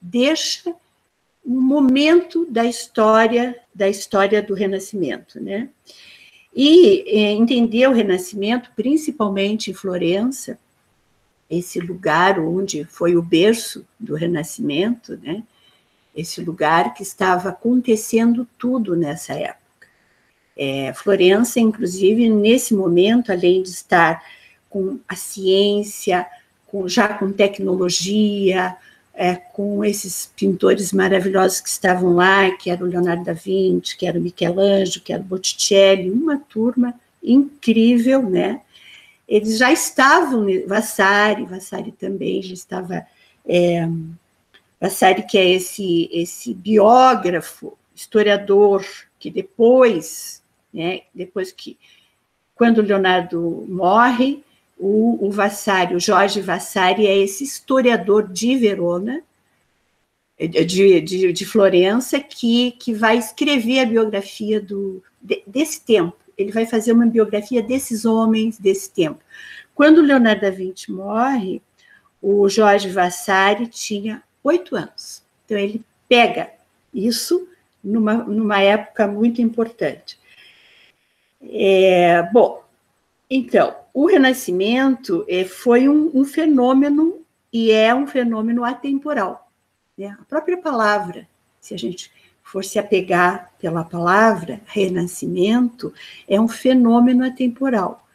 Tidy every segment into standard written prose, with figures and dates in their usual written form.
deixa um momento da história do Renascimento, né? E entender o Renascimento, principalmente em Florença, esse lugar onde foi o berço do Renascimento, né? Esse lugar que estava acontecendo tudo nessa época. Florença, inclusive, nesse momento, além de estar com a ciência, já com tecnologia, com esses pintores maravilhosos que estavam lá, que era o Leonardo da Vinci, que era o Michelangelo, que era o Botticelli, uma turma incrível, né? Eles já estavam, Vasari também já estava, Vasari, que é esse biógrafo, historiador, que depois, né, quando o Leonardo morre, o Vasari, o Jorge Vasari, é esse historiador de Verona, de Florença, que vai escrever a biografia desse tempo. Ele vai fazer uma biografia desses homens desse tempo. Quando o Leonardo da Vinci morre, o Jorge Vasari tinha 8 anos. Então, ele pega isso numa época muito importante. Bom, então, o Renascimento foi um fenômeno, e é um fenômeno atemporal. Né? A própria palavra, se a gente for se apegar pela palavra renascimento, é um fenômeno atemporal.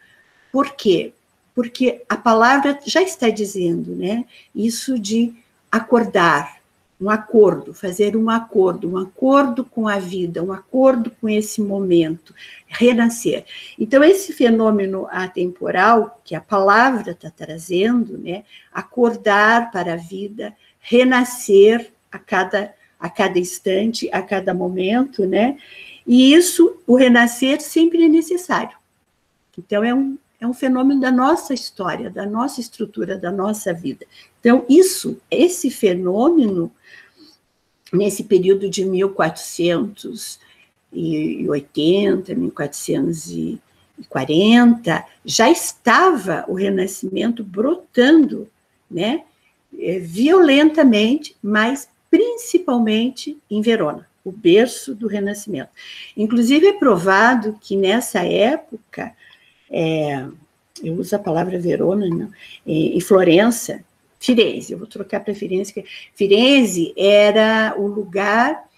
Por quê? Porque a palavra já está dizendo, né? Isso de acordar, um acordo, fazer um acordo com a vida, um acordo com esse momento, renascer. Então, esse fenômeno atemporal que a palavra está trazendo, né? Acordar para a vida, renascer a cada instante, a cada momento, né? E isso, o renascer, sempre é necessário. Então, é um fenômeno da nossa história, da nossa estrutura, da nossa vida. Então, esse fenômeno, nesse período de 1480, 1440, já estava o Renascimento brotando, né? Violentamente, mas principalmente em Verona, o berço do Renascimento. Inclusive, é provado que nessa época, eu uso a palavra Verona, não, em Florença, Firenze, eu vou trocar para Firenze, que Firenze era o lugar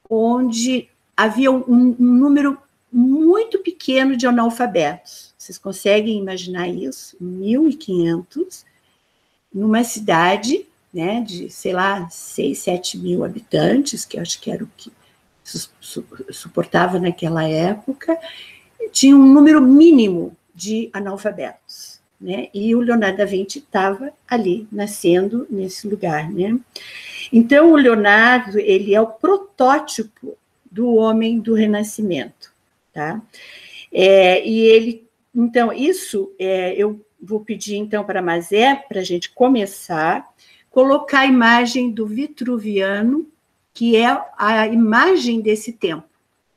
onde havia um número muito pequeno de analfabetos. Vocês conseguem imaginar isso? 1.500, numa cidade, né, de, sei lá, 6, 7 mil habitantes, que eu acho que era o que suportava naquela época, tinha um número mínimo de analfabetos, né, e o Leonardo da Vinci estava ali, nascendo nesse lugar, né. Então, o Leonardo, ele é o protótipo do homem do Renascimento, tá? E ele, então, eu vou pedir, então, para a Mazé, para a gente começar, colocar a imagem do Vitruviano, que é a imagem desse tempo,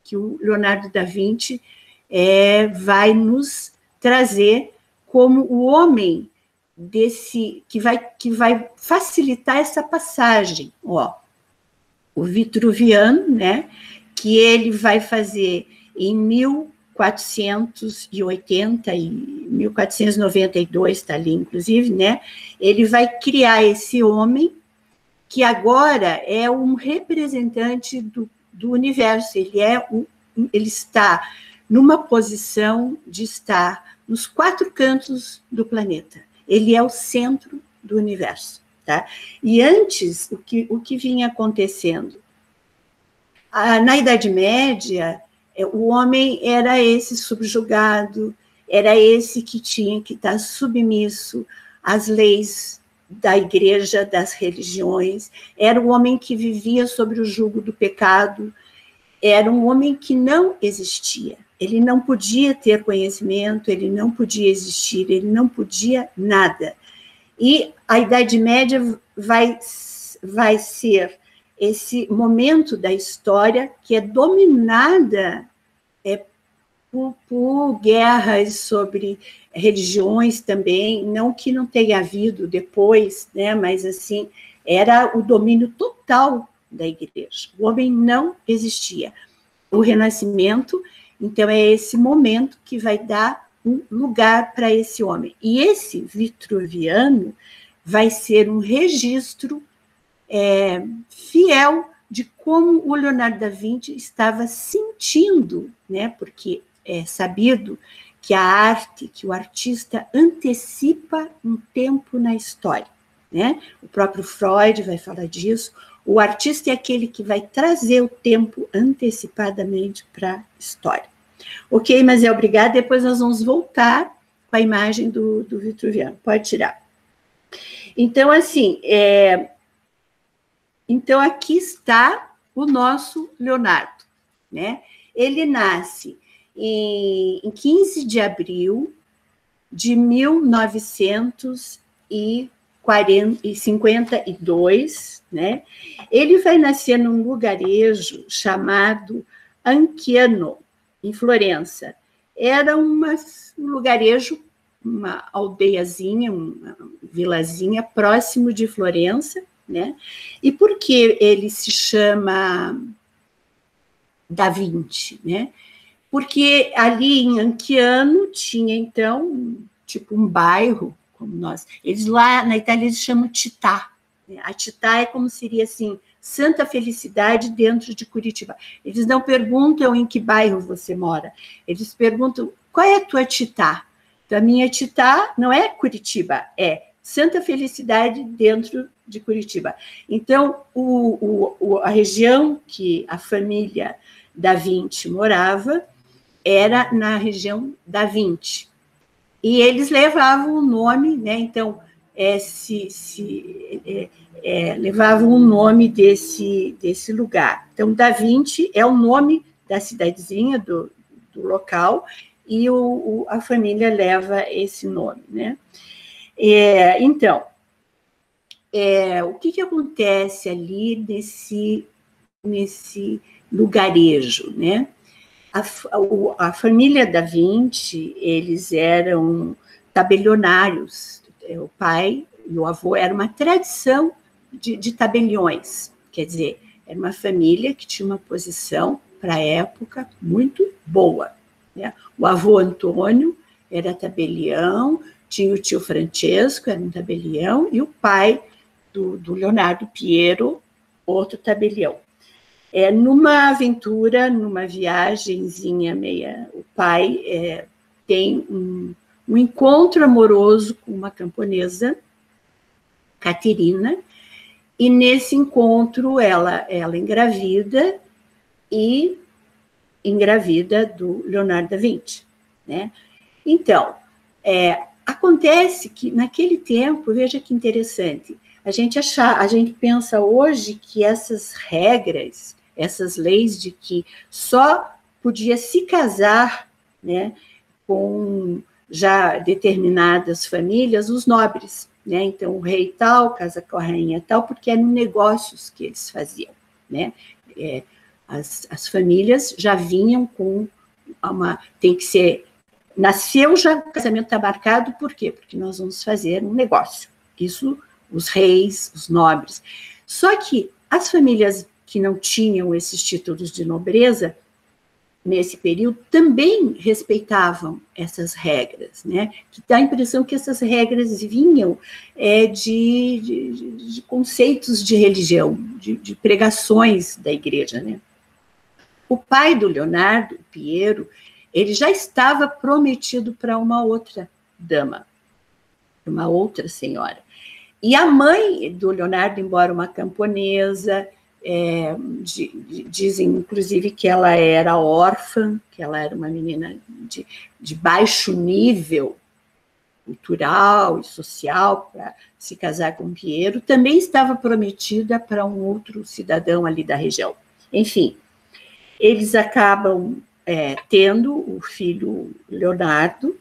que o Leonardo da Vinci vai nos trazer como o homem que vai facilitar essa passagem. Ó, o Vitruviano, né, que ele vai fazer em 1480 e 1492, está ali, inclusive, né? Ele vai criar esse homem que agora é um representante do universo. Ele está numa posição de estar nos 4 cantos do planeta. Ele é o centro do universo, tá? E antes, o que vinha acontecendo? Na Idade Média, o homem era esse subjugado, era esse que tinha que estar submisso às leis da igreja, das religiões, era o homem que vivia sob o jugo do pecado, era um homem que não existia, ele não podia ter conhecimento, ele não podia existir, ele não podia nada. E a Idade Média vai ser esse momento da história que é dominada por guerras sobre religiões também, não que não tenha havido depois, né, mas assim, era o domínio total da igreja. O homem não existia. O Renascimento, então, é esse momento que vai dar um lugar para esse homem. E esse Vitruviano vai ser um registro fiel de como o Leonardo da Vinci estava sentindo, né? Porque é sabido que a arte, que o artista antecipa um tempo na história, né? O próprio Freud vai falar disso. O artista é aquele que vai trazer o tempo antecipadamente para a história. Ok, mas obrigada. Depois nós vamos voltar com a imagem do Vitruviano. Pode tirar. Então, assim, então aqui está o nosso Leonardo, né? Ele nasce em 15 de abril de 1952, né? Ele vai nascer num lugarejo chamado Anciano, em Florença. Era um lugarejo, uma aldeiazinha, uma vilazinha próximo de Florença, né? E por que ele se chama Da Vinci, né? Porque ali em Anciano tinha, então, tipo um bairro, como nós. Eles lá na Itália eles chamam Città. A Città é como seria assim, Santa Felicidade dentro de Curitiba. Eles não perguntam em que bairro você mora, eles perguntam qual é a tua Città. Então, a minha Città não é Curitiba, é Santa Felicidade dentro de Curitiba. Então, a região que a família Da Vinci morava era na região Da Vinci. E eles levavam o nome, né? Então, levavam o nome desse lugar. Então, Da Vinci é o nome da cidadezinha, do local, e a família leva esse nome, né? Então, o que acontece ali nesse lugarejo, né? A família Da Vinci, eles eram tabelionários. O pai e o avô era uma tradição de tabeliões. Quer dizer, era uma família que tinha uma posição, para a época, muito boa, né? O avô Antônio era tabelião, tinha o tio Francesco, era um tabelião, e o pai do Leonardo Piero, outro tabelião. Numa aventura, numa viagenzinha meia, o pai tem um encontro amoroso com uma camponesa, Caterina, e nesse encontro ela engravida, e engravida do Leonardo da Vinci, né? Então, acontece que naquele tempo, veja que interessante, a gente pensa hoje que essas regras, essas leis de que só podia se casar, né, com já determinadas famílias, os nobres, né? Então, o rei tal casa com a rainha tal, porque eram negócios que eles faziam, né? As famílias já vinham com tem que ser, nasceu já, o casamento está marcado, por quê? Porque nós vamos fazer um negócio. Isso, os reis, os nobres. Só que as famílias que não tinham esses títulos de nobreza, nesse período, também respeitavam essas regras, né? Que dá a impressão que essas regras vinham de conceitos de religião, de pregações da igreja, né? O pai do Leonardo, Piero, ele já estava prometido para uma outra dama, uma outra senhora. E a mãe do Leonardo, embora uma camponesa, dizem, inclusive, que ela era órfã, que ela era uma menina de baixo nível cultural e social para se casar com Piero, também estava prometida para um outro cidadão ali da região. Enfim, eles acabam tendo o filho Leonardo,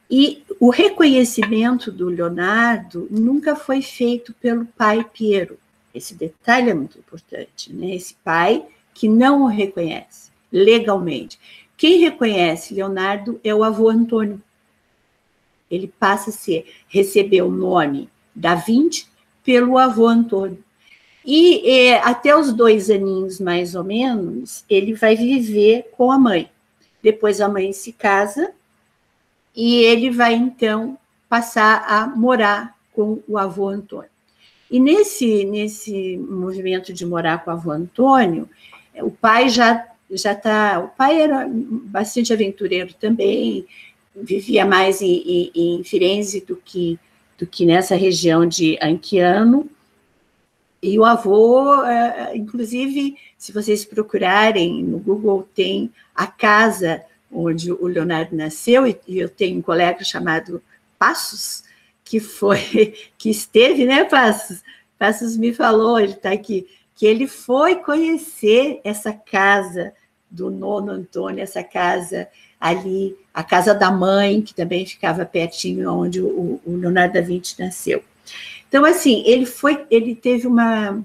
e o reconhecimento do Leonardo nunca foi feito pelo pai Piero. Esse detalhe é muito importante, né? Esse pai que não o reconhece legalmente. Quem reconhece Leonardo é o avô Antônio. Ele passa a receber o nome Da Vinci pelo avô Antônio. E até os 2 aninhos, mais ou menos, ele vai viver com a mãe. Depois a mãe se casa e ele vai, então, passar a morar com o avô Antônio. E nesse movimento de morar com o avô Antônio, o pai já está... O pai era bastante aventureiro também, vivia mais em Firenze do que nessa região de Anchiano. E o avô, inclusive, se vocês procurarem no Google, tem a casa onde o Leonardo nasceu, e eu tenho um colega chamado Passos, que esteve, né, Passos? Passos me falou, ele está aqui, que ele foi conhecer essa casa do nono Antônio, essa casa ali, a casa da mãe, que também ficava pertinho onde o Leonardo da Vinci nasceu. Então, assim, ele teve uma...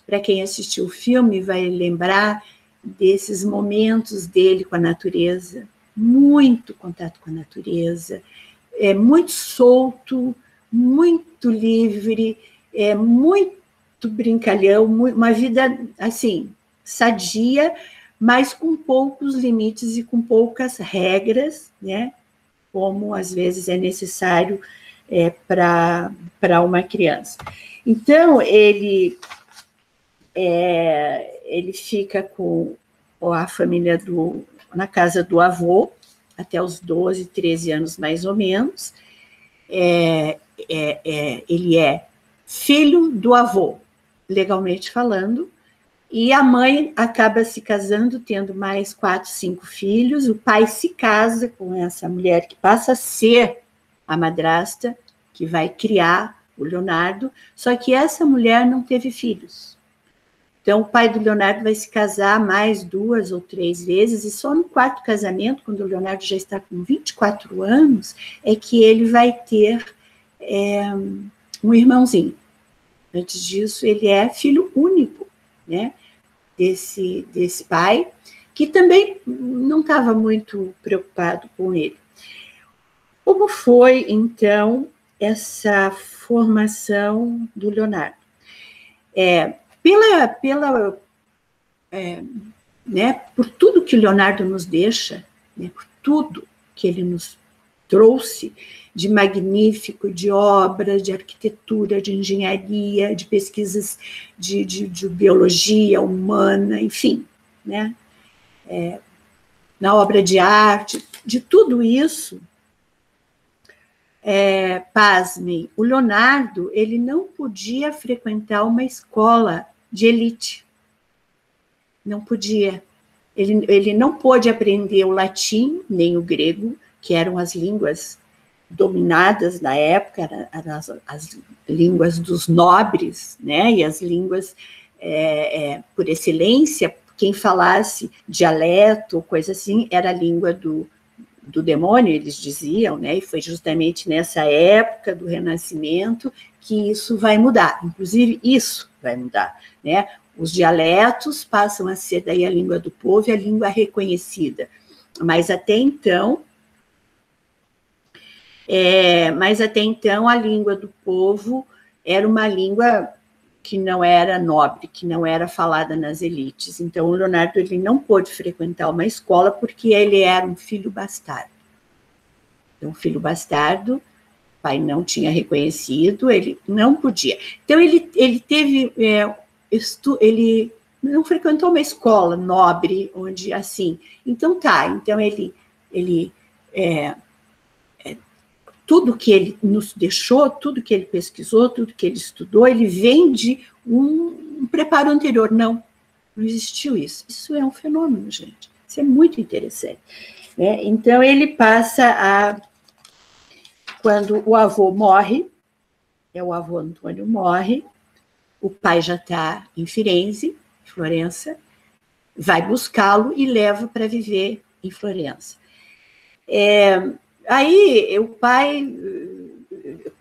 Para quem assistiu o filme, vai lembrar desses momentos dele com a natureza, muito contato com a natureza, muito solto, muito livre, muito brincalhão, uma vida, assim, sadia, mas com poucos limites e com poucas regras, né? Como, às vezes, é necessário para uma criança. Então, ele fica com a família na casa do avô, até os 12, 13 anos, mais ou menos. Ele é filho do avô, legalmente falando, e a mãe acaba se casando, tendo mais 4, 5 filhos. O pai se casa com essa mulher que passa a ser a madrasta, que vai criar o Leonardo, só que essa mulher não teve filhos. Então, o pai do Leonardo vai se casar mais 2 ou 3 vezes, e só no 4º casamento, quando o Leonardo já está com 24 anos, é que ele vai ter um irmãozinho. Antes disso, ele é filho único, né, desse pai, que também não estava muito preocupado com ele. Como foi, então, essa formação do Leonardo? Por tudo que o Leonardo nos deixa, né, por tudo que ele nos trouxe de magnífico, de obras, de arquitetura, de engenharia, de pesquisas de biologia humana, enfim, né? Na obra de arte, de tudo isso, pasmem, o Leonardo, ele não podia frequentar uma escola de elite. Não podia. Ele não pôde aprender o latim, nem o grego, que eram as línguas dominadas na época, as línguas dos nobres, né? E as línguas, por excelência, quem falasse dialeto, coisa assim, era a língua do demônio, eles diziam, né? E foi justamente nessa época do Renascimento que isso vai mudar. Inclusive, isso vai mudar, né? Os dialetos passam a ser daí a língua do povo e a língua reconhecida. Mas até então, a língua do povo era uma língua que não era nobre, que não era falada nas elites. Então, o Leonardo ele não pôde frequentar uma escola porque ele era um filho bastardo. Então, filho bastardo, o pai não tinha reconhecido, ele não podia. Então, ele teve... ele não frequentou uma escola nobre, onde assim... Então, ele tudo que ele nos deixou, tudo que ele pesquisou, tudo que ele estudou, ele vem de um preparo anterior. Não existiu isso. Isso é um fenômeno, gente. Isso é muito interessante. Né? Então, ele passa a... Quando o avô morre, o avô Antônio morre, o pai já está em Firenze, Florença, vai buscá-lo e leva para viver em Florença. Aí, o pai,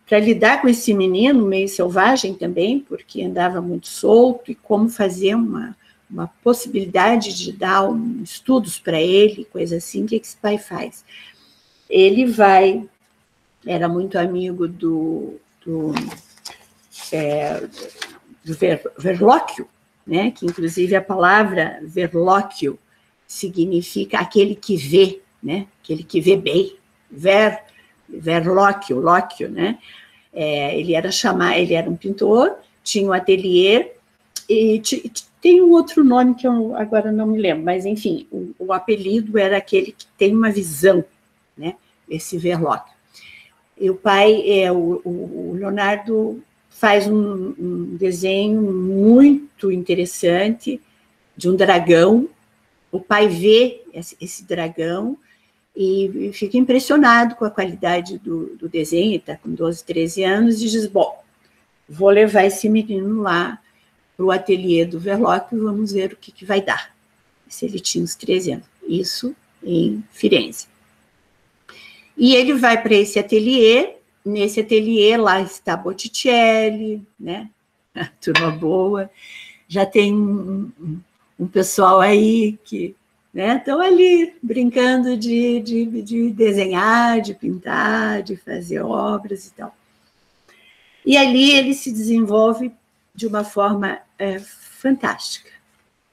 para lidar com esse menino meio selvagem também, porque andava muito solto, e como fazer uma possibilidade de dar estudos para ele, coisa assim, o que esse pai faz? Ele era muito amigo do do verlóquio, né? Que inclusive a palavra verlóquio significa aquele que vê, né? Aquele que vê bem, verlóquio, lóquio, né? Ele era um pintor, tinha um ateliê, e tem um outro nome que eu agora não me lembro, mas enfim, o apelido era aquele que tem uma visão, né? Esse verlóquio. E o pai, o Leonardo, faz um desenho muito interessante de um dragão. O pai vê esse dragão e fica impressionado com a qualidade do desenho. Ele está com 12, 13 anos e diz, bom, vou levar esse menino lá para o ateliê do Verlóquio e vamos ver o que vai dar. Se ele tinha uns 13 anos. Isso em Firenze. E ele vai para esse ateliê. Nesse ateliê, lá está Botticelli, né? A turma boa. Já tem um pessoal aí que estão ali brincando de desenhar, de pintar, de fazer obras e tal. E ali ele se desenvolve de uma forma fantástica.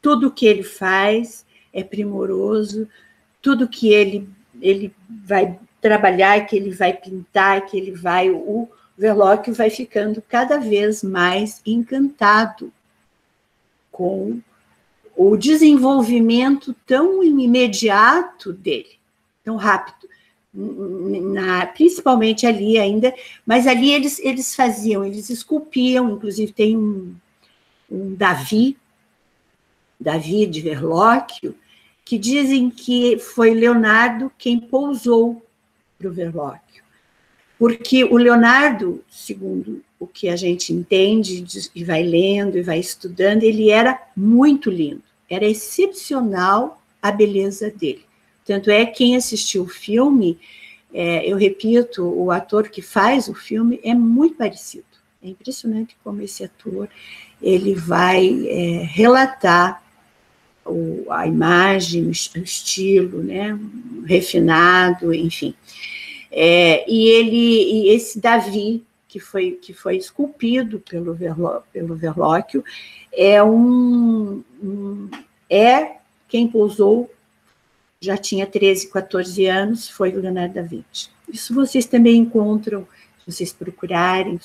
Tudo que ele faz é primoroso, tudo que ele vai trabalhar, que ele vai pintar, o Verlóquio vai ficando cada vez mais encantado com o desenvolvimento tão imediato dele, tão rápido, principalmente ali ainda, mas ali eles esculpiam, inclusive tem um Davi de Verlóquio, que dizem que foi Leonardo quem pousou para o Verlóquio, porque o Leonardo, segundo o que a gente entende e vai lendo e vai estudando, ele era muito lindo, era excepcional a beleza dele. Tanto é que quem assistiu o filme, eu repito, o ator que faz o filme é muito parecido. É impressionante como esse ator ele vai relatar a imagem, o estilo, né, refinado, enfim. E esse Davi, que foi esculpido pelo Verlóquio, quem pousou, já tinha 13, 14 anos, foi o Leonardo da Vinci. Isso vocês também encontram, se vocês procurarem,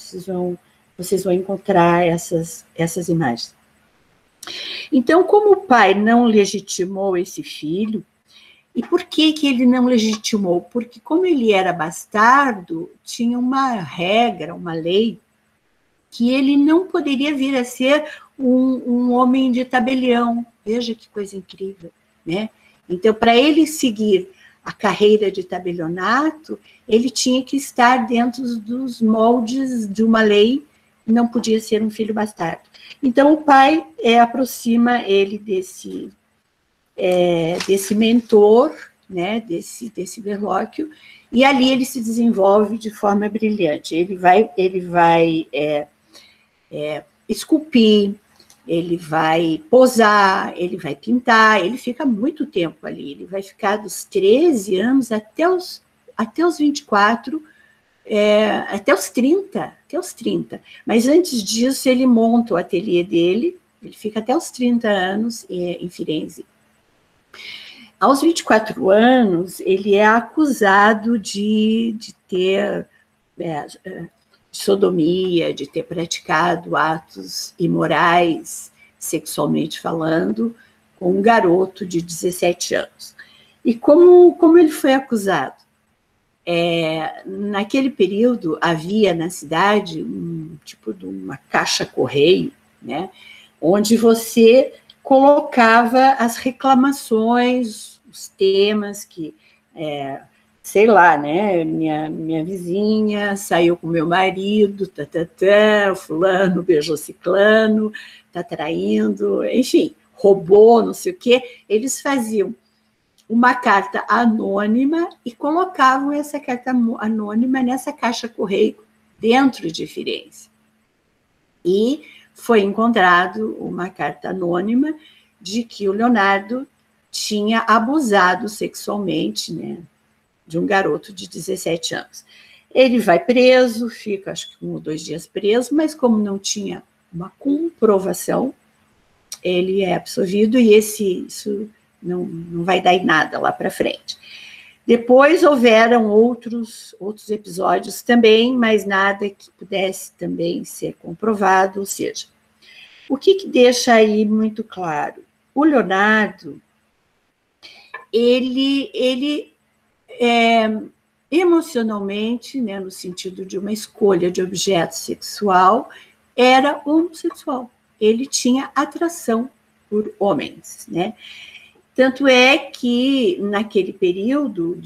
vocês vão encontrar essas imagens. Então, como o pai não legitimou esse filho, e por que ele não legitimou? Porque como ele era bastardo, tinha uma regra, uma lei, que ele não poderia vir a ser um homem de tabelião. Veja que coisa incrível, né? Então, para ele seguir a carreira de tabelionato, ele tinha que estar dentro dos moldes de uma lei, não podia ser um filho bastardo. Então, o pai aproxima ele desse mentor, né, desse Verlóquio, e ali ele se desenvolve de forma brilhante. Ele vai esculpir, ele vai posar, ele vai pintar, ele fica muito tempo ali, ele vai ficar dos 13 anos até os 24, até os 30. Mas antes disso, ele monta o ateliê dele, ele fica até os 30 anos em Firenze. Aos 24 anos, ele é acusado de ter sodomia, de ter praticado atos imorais, sexualmente falando, com um garoto de 17 anos. E como ele foi acusado? Naquele período, havia na cidade um tipo de uma caixa-correio, né, onde você colocava as reclamações, os temas que, sei lá, né, minha vizinha saiu com meu marido, fulano beijou ciclano, tá traindo, enfim, roubou, não sei o quê. Eles faziam uma carta anônima e colocavam essa carta anônima nessa caixa-correio dentro de Firenze. E foi encontrado uma carta anônima de que o Leonardo tinha abusado sexualmente, né, de um garoto de 17 anos. Ele vai preso, fica acho que 1 ou 2 dias preso, mas como não tinha uma comprovação, ele é absolvido e isso não vai dar em nada lá para frente. Depois houveram outros episódios também, mas nada que pudesse também ser comprovado, ou seja, o que deixa aí muito claro? O Leonardo, ele emocionalmente, né, no sentido de uma escolha de objeto sexual, era homossexual. Ele tinha atração por homens, né? Tanto é que, naquele período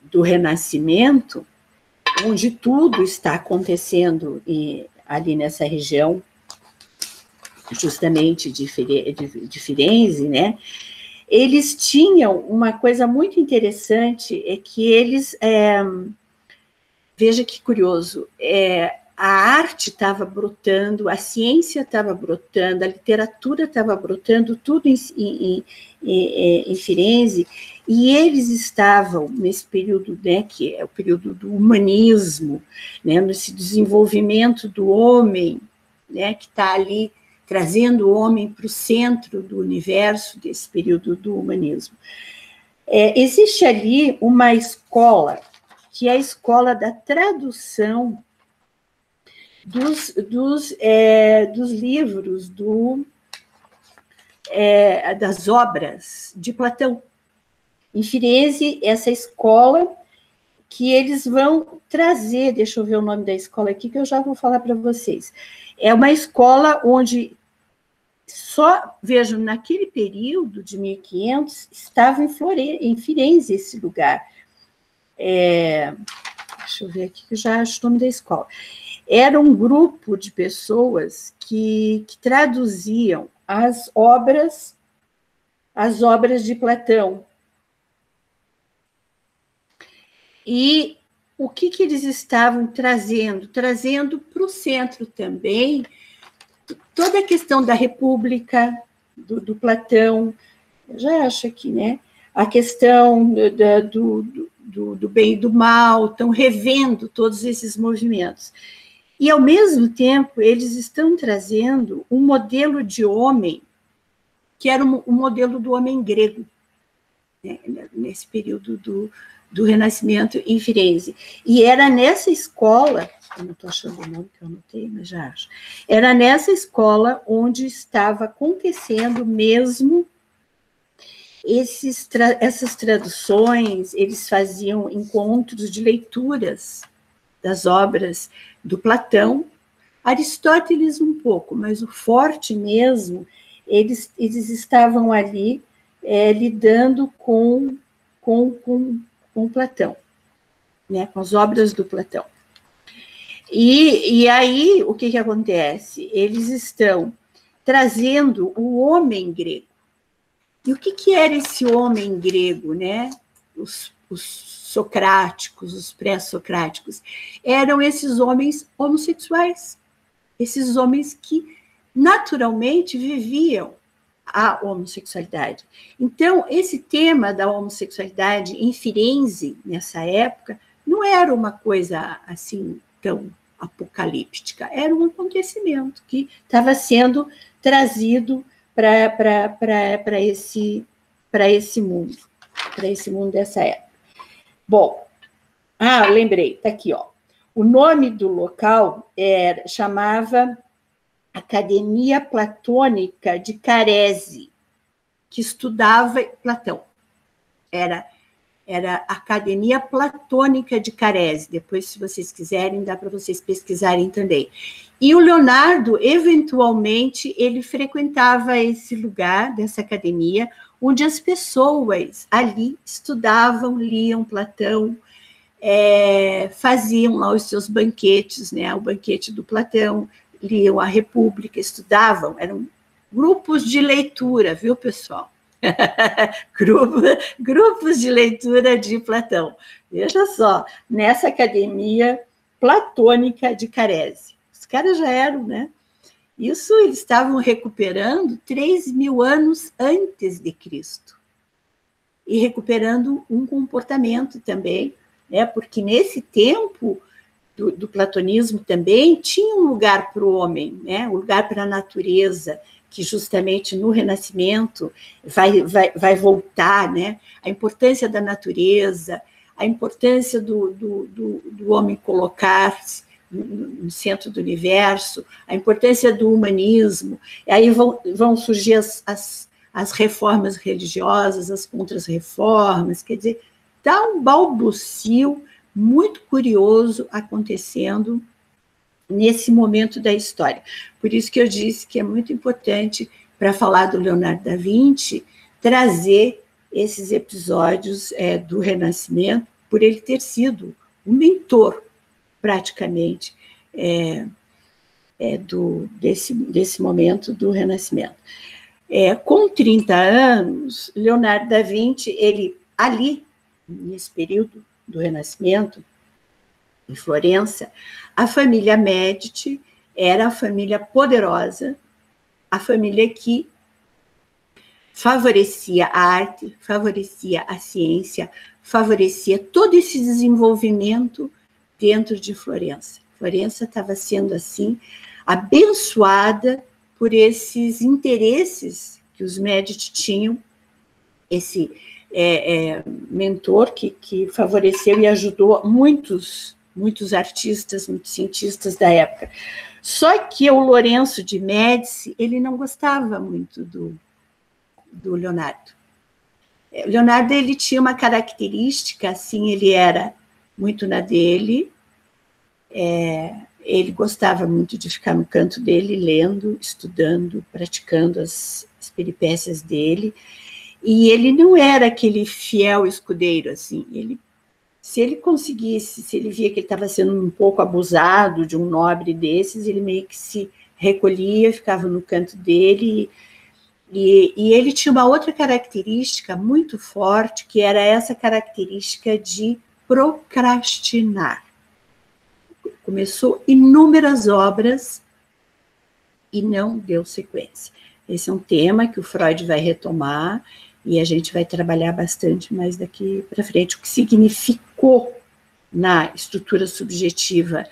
do Renascimento, onde tudo está acontecendo ali nessa região, justamente de Firenze, né? Eles tinham uma coisa muito interessante, é que eles... veja que curioso, a arte estava brotando, a ciência estava brotando, a literatura estava brotando, tudo em Firenze, e eles estavam nesse período, né, que é o período do humanismo, né, nesse desenvolvimento do homem, né, que está ali trazendo o homem para o centro do universo desse período do humanismo. Existe ali uma escola, que é a escola da tradução dos livros, das obras de Platão. Em Firenze, essa escola que eles vão trazer, deixa eu ver o nome da escola aqui, que eu já vou falar para vocês. É uma escola onde vejam, naquele período de 1500, estava em Firenze esse lugar. Deixa eu ver aqui, que eu já acho o nome da escola. Era um grupo de pessoas que traduziam as obras de Platão. E o que eles estavam trazendo? Trazendo para o centro também toda a questão da República, do Platão, eu já acho aqui, né? A questão do bem e do mal, estão revendo todos esses movimentos. E, ao mesmo tempo, eles estão trazendo um modelo de homem, que era o modelo do homem grego, né, nesse período do Renascimento em Firenze. E era nessa escola, eu não estou achando o nome que eu anotei, mas já acho, era nessa escola onde estava acontecendo mesmo essas traduções, eles faziam encontros de leituras das obras do Platão, Aristóteles um pouco, mas o forte mesmo, eles estavam ali lidando com Platão, né, com as obras do Platão. E aí, o que acontece? Eles estão trazendo o homem grego. E o que era esse homem grego, né? Os socráticos, os pré-socráticos, eram esses homens homossexuais, esses homens que naturalmente viviam a homossexualidade. Então, esse tema da homossexualidade em Firenze, nessa época, não era uma coisa assim tão apocalíptica, era um acontecimento que estava sendo trazido para esse mundo dessa época. Bom, lembrei, está aqui, ó. O nome do local chamava Academia Platônica de Carese, que estudava Platão. Era Academia Platônica de Carese. Depois, se vocês quiserem, dá para vocês pesquisarem também. E o Leonardo, eventualmente, ele frequentava esse lugar, dessa academia, onde as pessoas ali estudavam, liam Platão, faziam lá os seus banquetes, né? O banquete do Platão, liam a República, estudavam, eram grupos de leitura, viu, pessoal? Grupos de leitura de Platão. Veja só, nessa Academia Platônica de Carese. Os caras já eram, né? Isso eles estavam recuperando 3.000 anos antes de Cristo. E recuperando um comportamento também né? Porque nesse tempo do platonismo também tinha um lugar para o homem, né? Um lugar para a natureza, que justamente no Renascimento vai voltar, né? A importância da natureza, a importância do homem colocar-se no centro do universo, a importância do humanismo, e aí vão surgir as reformas religiosas, as contras-reformas, quer dizer, está um balbucio muito curioso acontecendo nesse momento da história. Por isso que eu disse que é muito importante, para falar do Leonardo da Vinci, trazer esses episódios do Renascimento, por ele ter sido um mentor, praticamente, desse momento do Renascimento. Com 30 anos, Leonardo da Vinci, ele ali, nesse período do Renascimento, em Florença, a família Médici era a família poderosa, a família que favorecia a arte, favorecia a ciência, favorecia todo esse desenvolvimento dentro de Florença. Florença estava sendo, assim, abençoada por esses interesses que os Médici tinham, esse mentor que favoreceu e ajudou muitos artistas, muitos cientistas da época. Só que o Lourenço de Médici, ele não gostava muito do Leonardo. Leonardo, ele tinha uma característica, assim, ele era muito na dele, ele gostava muito de ficar no canto dele, lendo, estudando, praticando as peripécias dele, e ele não era aquele fiel escudeiro, assim, se ele conseguisse, se ele via que ele estava sendo um pouco abusado de um nobre desses, ele meio que se recolhia, ficava no canto dele, e ele tinha uma outra característica muito forte, que era essa característica de procrastinar. Começou inúmeras obras e não deu sequência. Esse é um tema que o Freud vai retomar e a gente vai trabalhar bastante mais daqui para frente, o que significou na estrutura subjetiva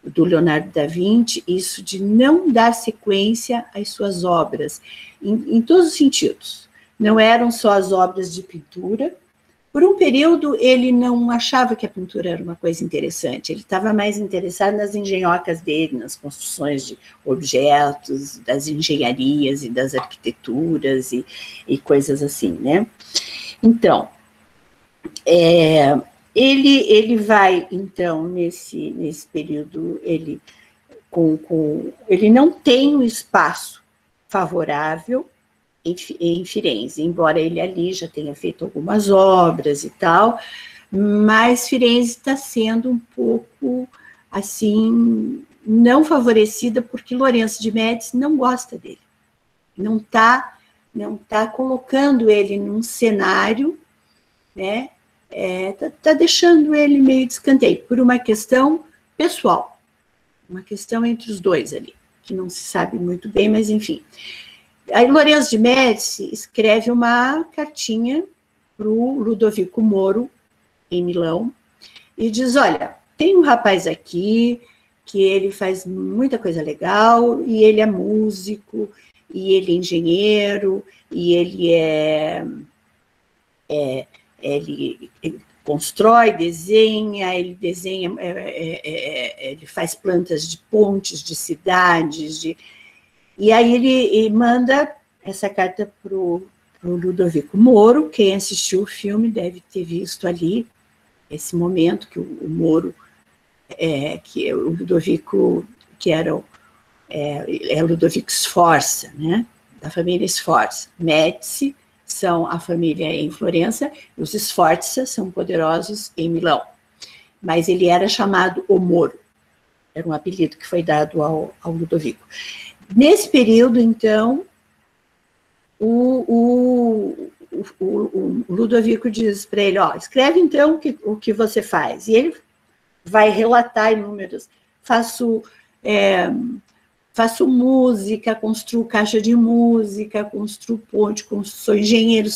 do Leonardo da Vinci, isso de não dar sequência às suas obras, em todos os sentidos. Não eram só as obras de pintura. Por um período, ele não achava que a pintura era uma coisa interessante, ele estava mais interessado nas engenhocas dele, nas construções de objetos, das engenharias e das arquiteturas e coisas assim, né? Então, ele vai, então, nesse período, ele não tem um espaço favorável em Firenze, embora ele ali já tenha feito algumas obras e tal, mas Firenze está sendo um pouco, assim, não favorecida, porque Lourenço de Médici não gosta dele, não tá colocando ele num cenário, né, tá deixando ele meio de escanteio, por uma questão pessoal, uma questão entre os dois ali, que não se sabe muito bem, mas enfim. Aí Lourenço de Médici escreve uma cartinha para o Ludovico Moro, em Milão, e diz, olha, tem um rapaz aqui que ele faz muita coisa legal, e ele é músico, e ele é engenheiro, e ele ele constrói, desenha, ele faz plantas de pontes, de cidades, e aí ele manda essa carta para o Ludovico Moro. Quem assistiu o filme deve ter visto ali esse momento que o Moro, que é o Ludovico, que era o Ludovico Sforza, né, da família Sforza. Médici são a família em Florença, e os Sforza são poderosos em Milão. Mas ele era chamado o Moro, era um apelido que foi dado ao Ludovico. Nesse período, então, o Ludovico diz para ele, escreve então o que você faz. E ele vai relatar inúmeros, faço faço música, construo caixa de música, construo ponte, sou engenheiro,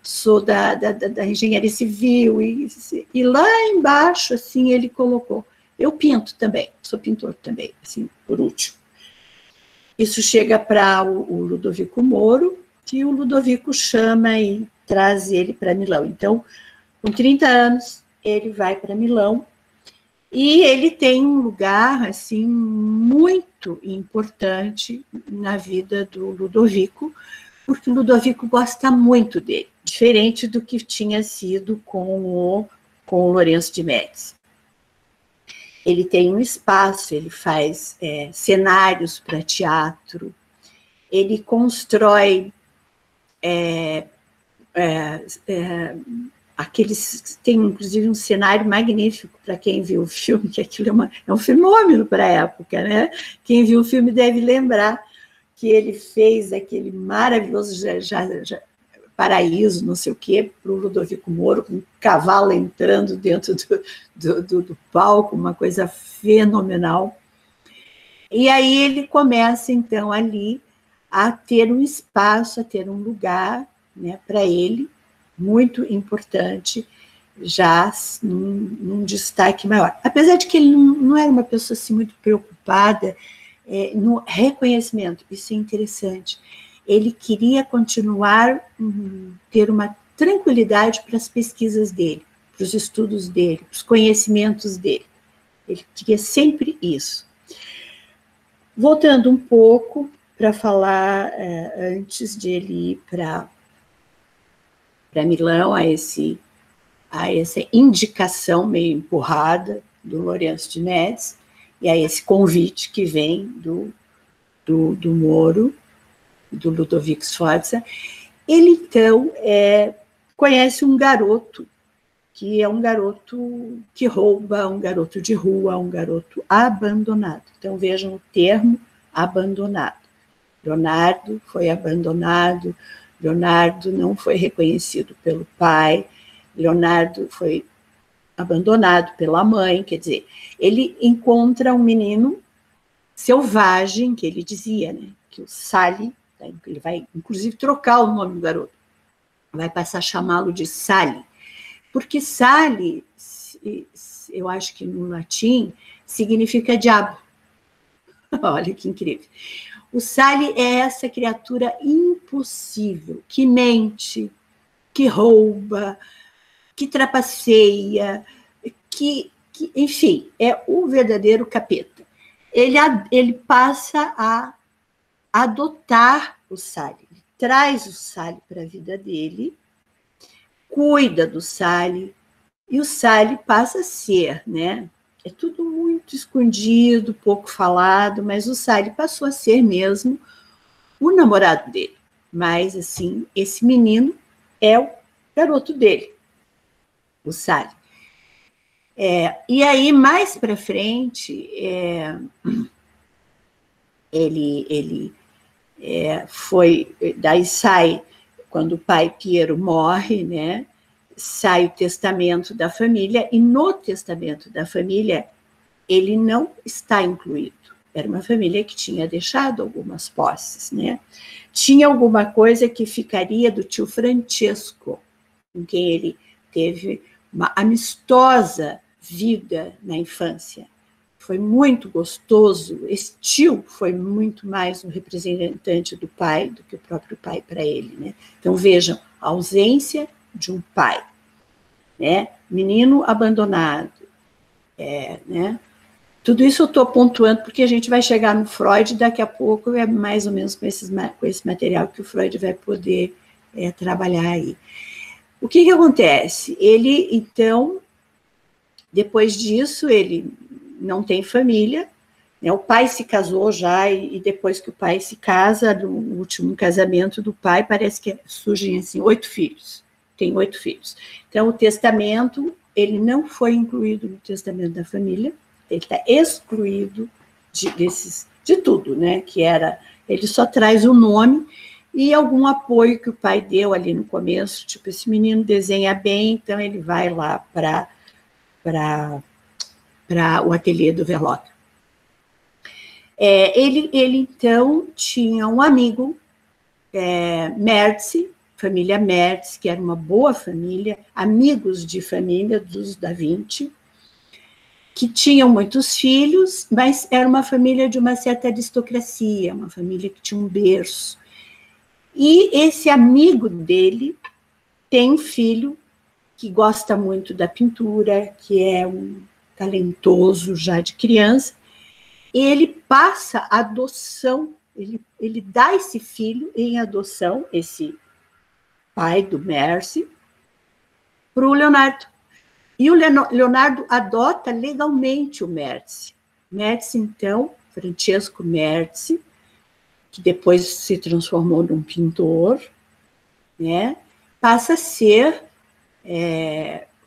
sou da engenharia civil, e lá embaixo, assim, ele colocou, eu pinto também, sou pintor também, assim, por último. Isso chega para o Ludovico Moro, que o Ludovico chama e traz ele para Milão. Então, com 30 anos, ele vai para Milão, e ele tem um lugar, assim, muito importante na vida do Ludovico, porque o Ludovico gosta muito dele, diferente do que tinha sido com o Lourenço de Médici. Ele tem um espaço, ele faz cenários para teatro, ele constrói aqueles, tem inclusive um cenário magnífico para quem viu o filme, que aquilo é um fenômeno para a época, né? Quem viu o filme deve lembrar que ele fez aquele maravilhoso paraíso, não sei o quê, para o Ludovico Moro, com um cavalo entrando dentro do palco, uma coisa fenomenal. E aí ele começa, então, ali a ter um espaço, a ter um lugar, né, para ele, muito importante, já num destaque maior. Apesar de que ele não era uma pessoa assim, muito preocupada no reconhecimento, isso é interessante. Ele queria continuar, ter uma tranquilidade para as pesquisas dele, para os estudos dele, para os conhecimentos dele. Ele queria sempre isso. Voltando um pouco para falar, antes de ele ir para Milão, a essa indicação meio empurrada do Lourenço de Médici, e a esse convite que vem do Moro, do Ludovico Sforza, ele, então, conhece um garoto, que é um garoto que rouba, um garoto de rua, um garoto abandonado. Então, vejam o termo abandonado. Leonardo foi abandonado, Leonardo não foi reconhecido pelo pai, Leonardo foi abandonado pela mãe, quer dizer, ele encontra um menino selvagem, que ele dizia, né, que o Sali, ele vai, inclusive, trocar o nome do garoto, vai passar a chamá-lo de Sali, porque Sali, eu acho que no latim, significa diabo. Olha que incrível. O Sali é essa criatura impossível, que mente, que rouba, que trapaceia, que enfim, é o verdadeiro capeta. Ele passa a adotar o Sali, traz o Sali para a vida dele, cuida do Sali, e o Sali passa a ser, né? É tudo muito escondido, pouco falado, mas o Sali passou a ser mesmo o namorado dele. Mas, assim, esse menino é o garoto dele, o Sali. E aí, mais para frente, ele foi, daí sai, quando o pai Piero morre, né, sai o testamento da família, e no testamento da família ele não está incluído. Era uma família que tinha deixado algumas posses, né? Tinha alguma coisa que ficaria do tio Francesco, com quem ele teve uma amistosa vida na infância. Foi muito gostoso. Esse tio foi muito mais um representante do pai do que o próprio pai para ele, né? Então, vejam, a ausência de um pai, né? Menino abandonado, né? Tudo isso eu estou pontuando porque a gente vai chegar no Freud daqui a pouco, é mais ou menos com esse material que o Freud vai poder trabalhar aí. O que acontece? Ele, então, depois disso, ele não tem família, né? O pai se casou já, e depois que o pai se casa, no último casamento do pai, parece que surgem assim 8 filhos, tem 8 filhos. Então, o testamento, ele não foi incluído no testamento da família, ele está excluído de tudo, né? Que era, ele só traz o nome e algum apoio que o pai deu ali no começo, tipo, esse menino desenha bem, então ele vai lá para o ateliê do Verloc. Ele, então, tinha um amigo, Mertz, família Mertz, que era uma boa família, amigos de família dos Da Vinci, que tinham muitos filhos, mas era uma família de uma certa aristocracia, uma família que tinha um berço. E esse amigo dele tem um filho que gosta muito da pintura, que é um talentoso já de criança, e ele passa a adoção, ele dá esse filho em adoção, esse pai do Mercy, para o Leonardo. E o Leonardo adota legalmente o Mercy. Mercy, então, Francesco Mercy, que depois se transformou num pintor, né, passa a ser,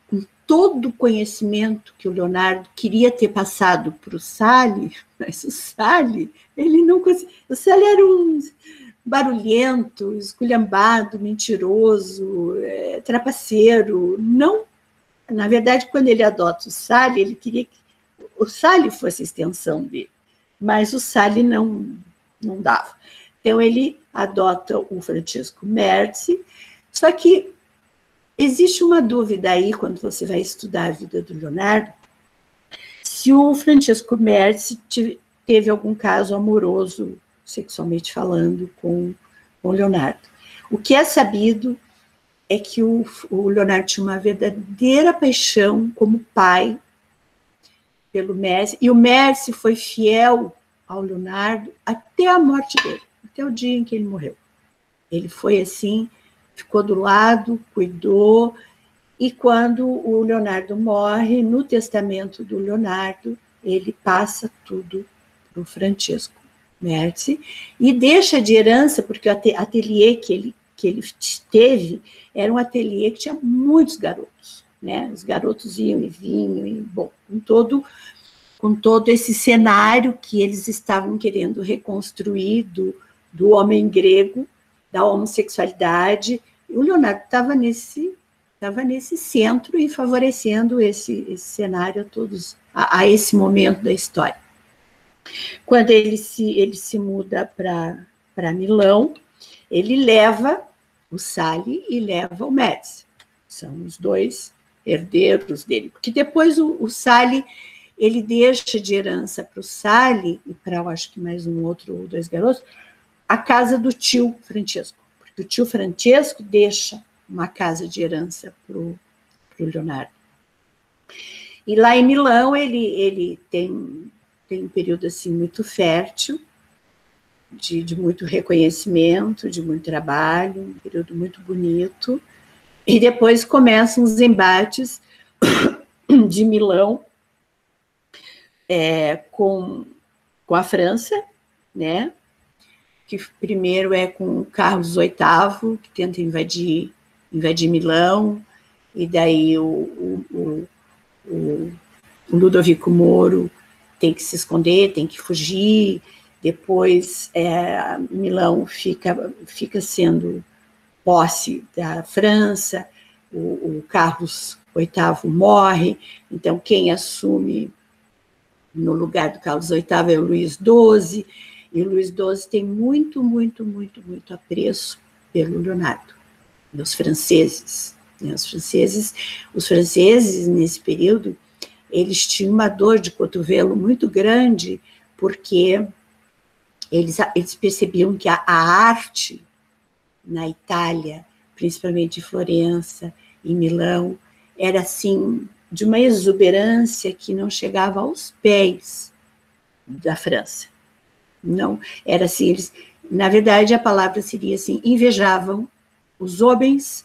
com todo o conhecimento que o Leonardo queria ter passado para o Sally, mas o Sally, ele não conseguia. O Sally era um barulhento, esculhambado, mentiroso, trapaceiro. Não, na verdade, quando ele adota o Sally, ele queria que o Sally fosse a extensão dele, mas o Sally não dava. Então, ele adota o Francesco Mertz, só que existe uma dúvida aí, quando você vai estudar a vida do Leonardo, se o Francesco Mertz teve algum caso amoroso, sexualmente falando, com o Leonardo. O que é sabido é que o Leonardo tinha uma verdadeira paixão como pai pelo Mertz, e o Mertz foi fiel ao Leonardo até a morte dele, até o dia em que ele morreu. Ele foi assim, ficou do lado, cuidou, e quando o Leonardo morre, no testamento do Leonardo, ele passa tudo para o Francesco Mertz, e deixa de herança, porque o ateliê que ele teve era um ateliê que tinha muitos garotos, né? Os garotos iam e vinham, e, bom, com todo esse cenário que eles estavam querendo reconstruir do homem grego, da homossexualidade. O Leonardo estava nesse centro e favorecendo esse cenário a esse momento da história. Quando ele se muda para Milão, ele leva o Sally e leva o Mertz. São os dois herdeiros dele. Porque depois o Sally, ele deixa de herança para o Sally, e para, eu acho que mais um outro ou dois garotos, a casa do tio Francesco. Porque o tio Francesco deixa uma casa de herança para o Leonardo. E lá em Milão, ele tem um período assim, muito fértil, de muito reconhecimento, de muito trabalho, um período muito bonito. E depois começam os embates de Milão com a França, né? Que primeiro é com Carlos VIII, que tenta invadir Milão, e daí o Ludovico Moro tem que se esconder, tem que fugir. Depois Milão fica sendo posse da França, o Carlos VIII morre, então quem assume no lugar do Carlos VIII é o Luís XII, e o Luís XII tem muito, muito, muito, muito apreço pelo Leonardo, dos franceses. Os franceses, nesse período, eles tinham uma dor de cotovelo muito grande, porque eles percebiam que a arte na Itália, principalmente em Florença, em Milão, era assim, de uma exuberância que não chegava aos pés da França. Não, era assim, na verdade a palavra seria assim, invejavam os homens,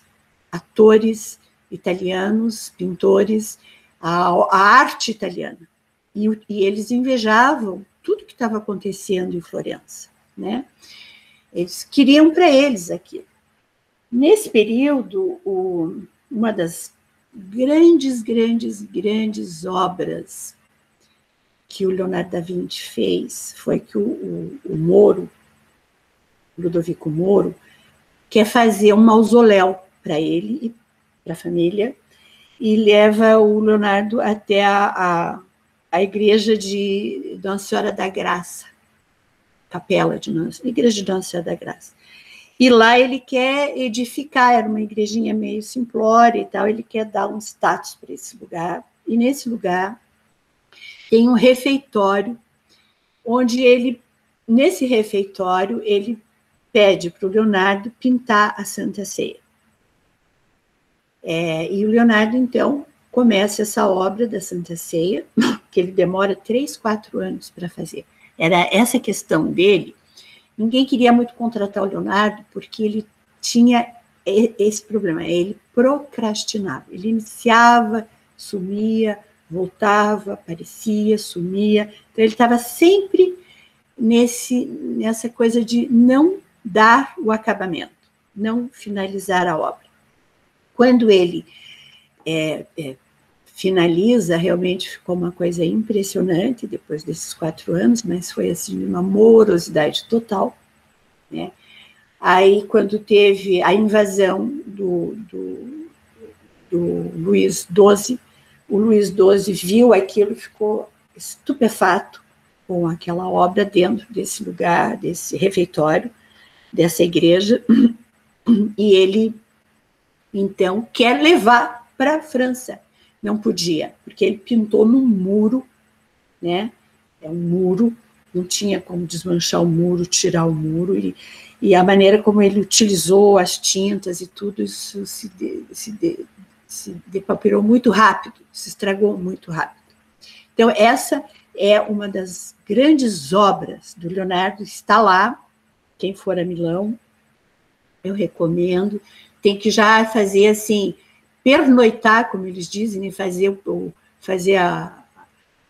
atores italianos, pintores, a arte italiana. E eles invejavam tudo que estava acontecendo em Florença, né? Eles queriam para eles aquilo. Nesse período, uma das grandes obras que o Leonardo da Vinci fez foi que o Moro, Ludovico Moro, quer fazer um mausoléu para ele e para a família, e leva o Leonardo até a igreja de Nossa Senhora da Graça, capela de Nossa, Igreja de Nossa Senhora da Graça. E lá ele quer edificar, era uma igrejinha meio simplória e tal, ele quer dar um status para esse lugar. E nesse lugar tem um refeitório, onde ele, nesse refeitório, ele pede para o Leonardo pintar a Santa Ceia. E o Leonardo, então, começa essa obra da Santa Ceia, que ele demora 3, 4 anos para fazer. Era essa questão dele. Ninguém queria muito contratar o Leonardo, porque ele tinha esse problema, ele procrastinava. Ele iniciava, sumia, voltava, aparecia, sumia. Então, ele estava sempre nessa coisa de não dar o acabamento, não finalizar a obra. Quando ele finaliza, realmente ficou uma coisa impressionante, depois desses 4 anos, mas foi assim, uma morosidade total, né? Aí, quando teve a invasão do Luís XII, o Luís XII viu aquilo, ficou estupefato com aquela obra dentro desse lugar, desse refeitório, dessa igreja, e ele, então, quer levar para a França. Não podia, porque ele pintou num muro, né? É um muro, não tinha como desmanchar o muro, tirar o muro, e a maneira como ele utilizou as tintas e tudo, isso se depapirou muito rápido, se estragou muito rápido. Então, essa é uma das grandes obras do Leonardo, está lá, quem for a Milão, eu recomendo, tem que já fazer assim, pernoitar, como eles dizem, fazer a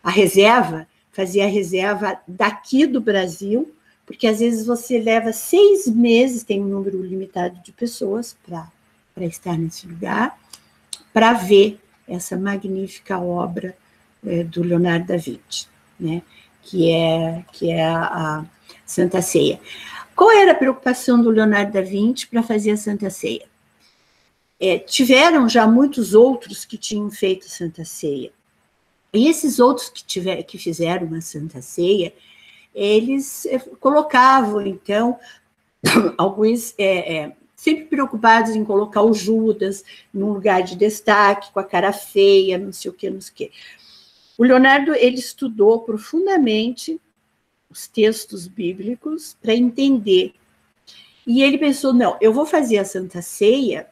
reserva, fazer a reserva daqui do Brasil, porque às vezes você leva 6 meses, tem um número limitado de pessoas para estar nesse lugar, para ver essa magnífica obra do Leonardo da Vinci, né? que é a Santa Ceia. Qual era a preocupação do Leonardo da Vinci para fazer a Santa Ceia? Tiveram já muitos outros que tinham feito a Santa Ceia. E esses outros que fizeram uma Santa Ceia, eles colocavam, então, alguns sempre preocupados em colocar o Judas num lugar de destaque, com a cara feia, não sei o quê, não sei o quê. O Leonardo, ele estudou profundamente os textos bíblicos para entender. E ele pensou, não, eu vou fazer a Santa Ceia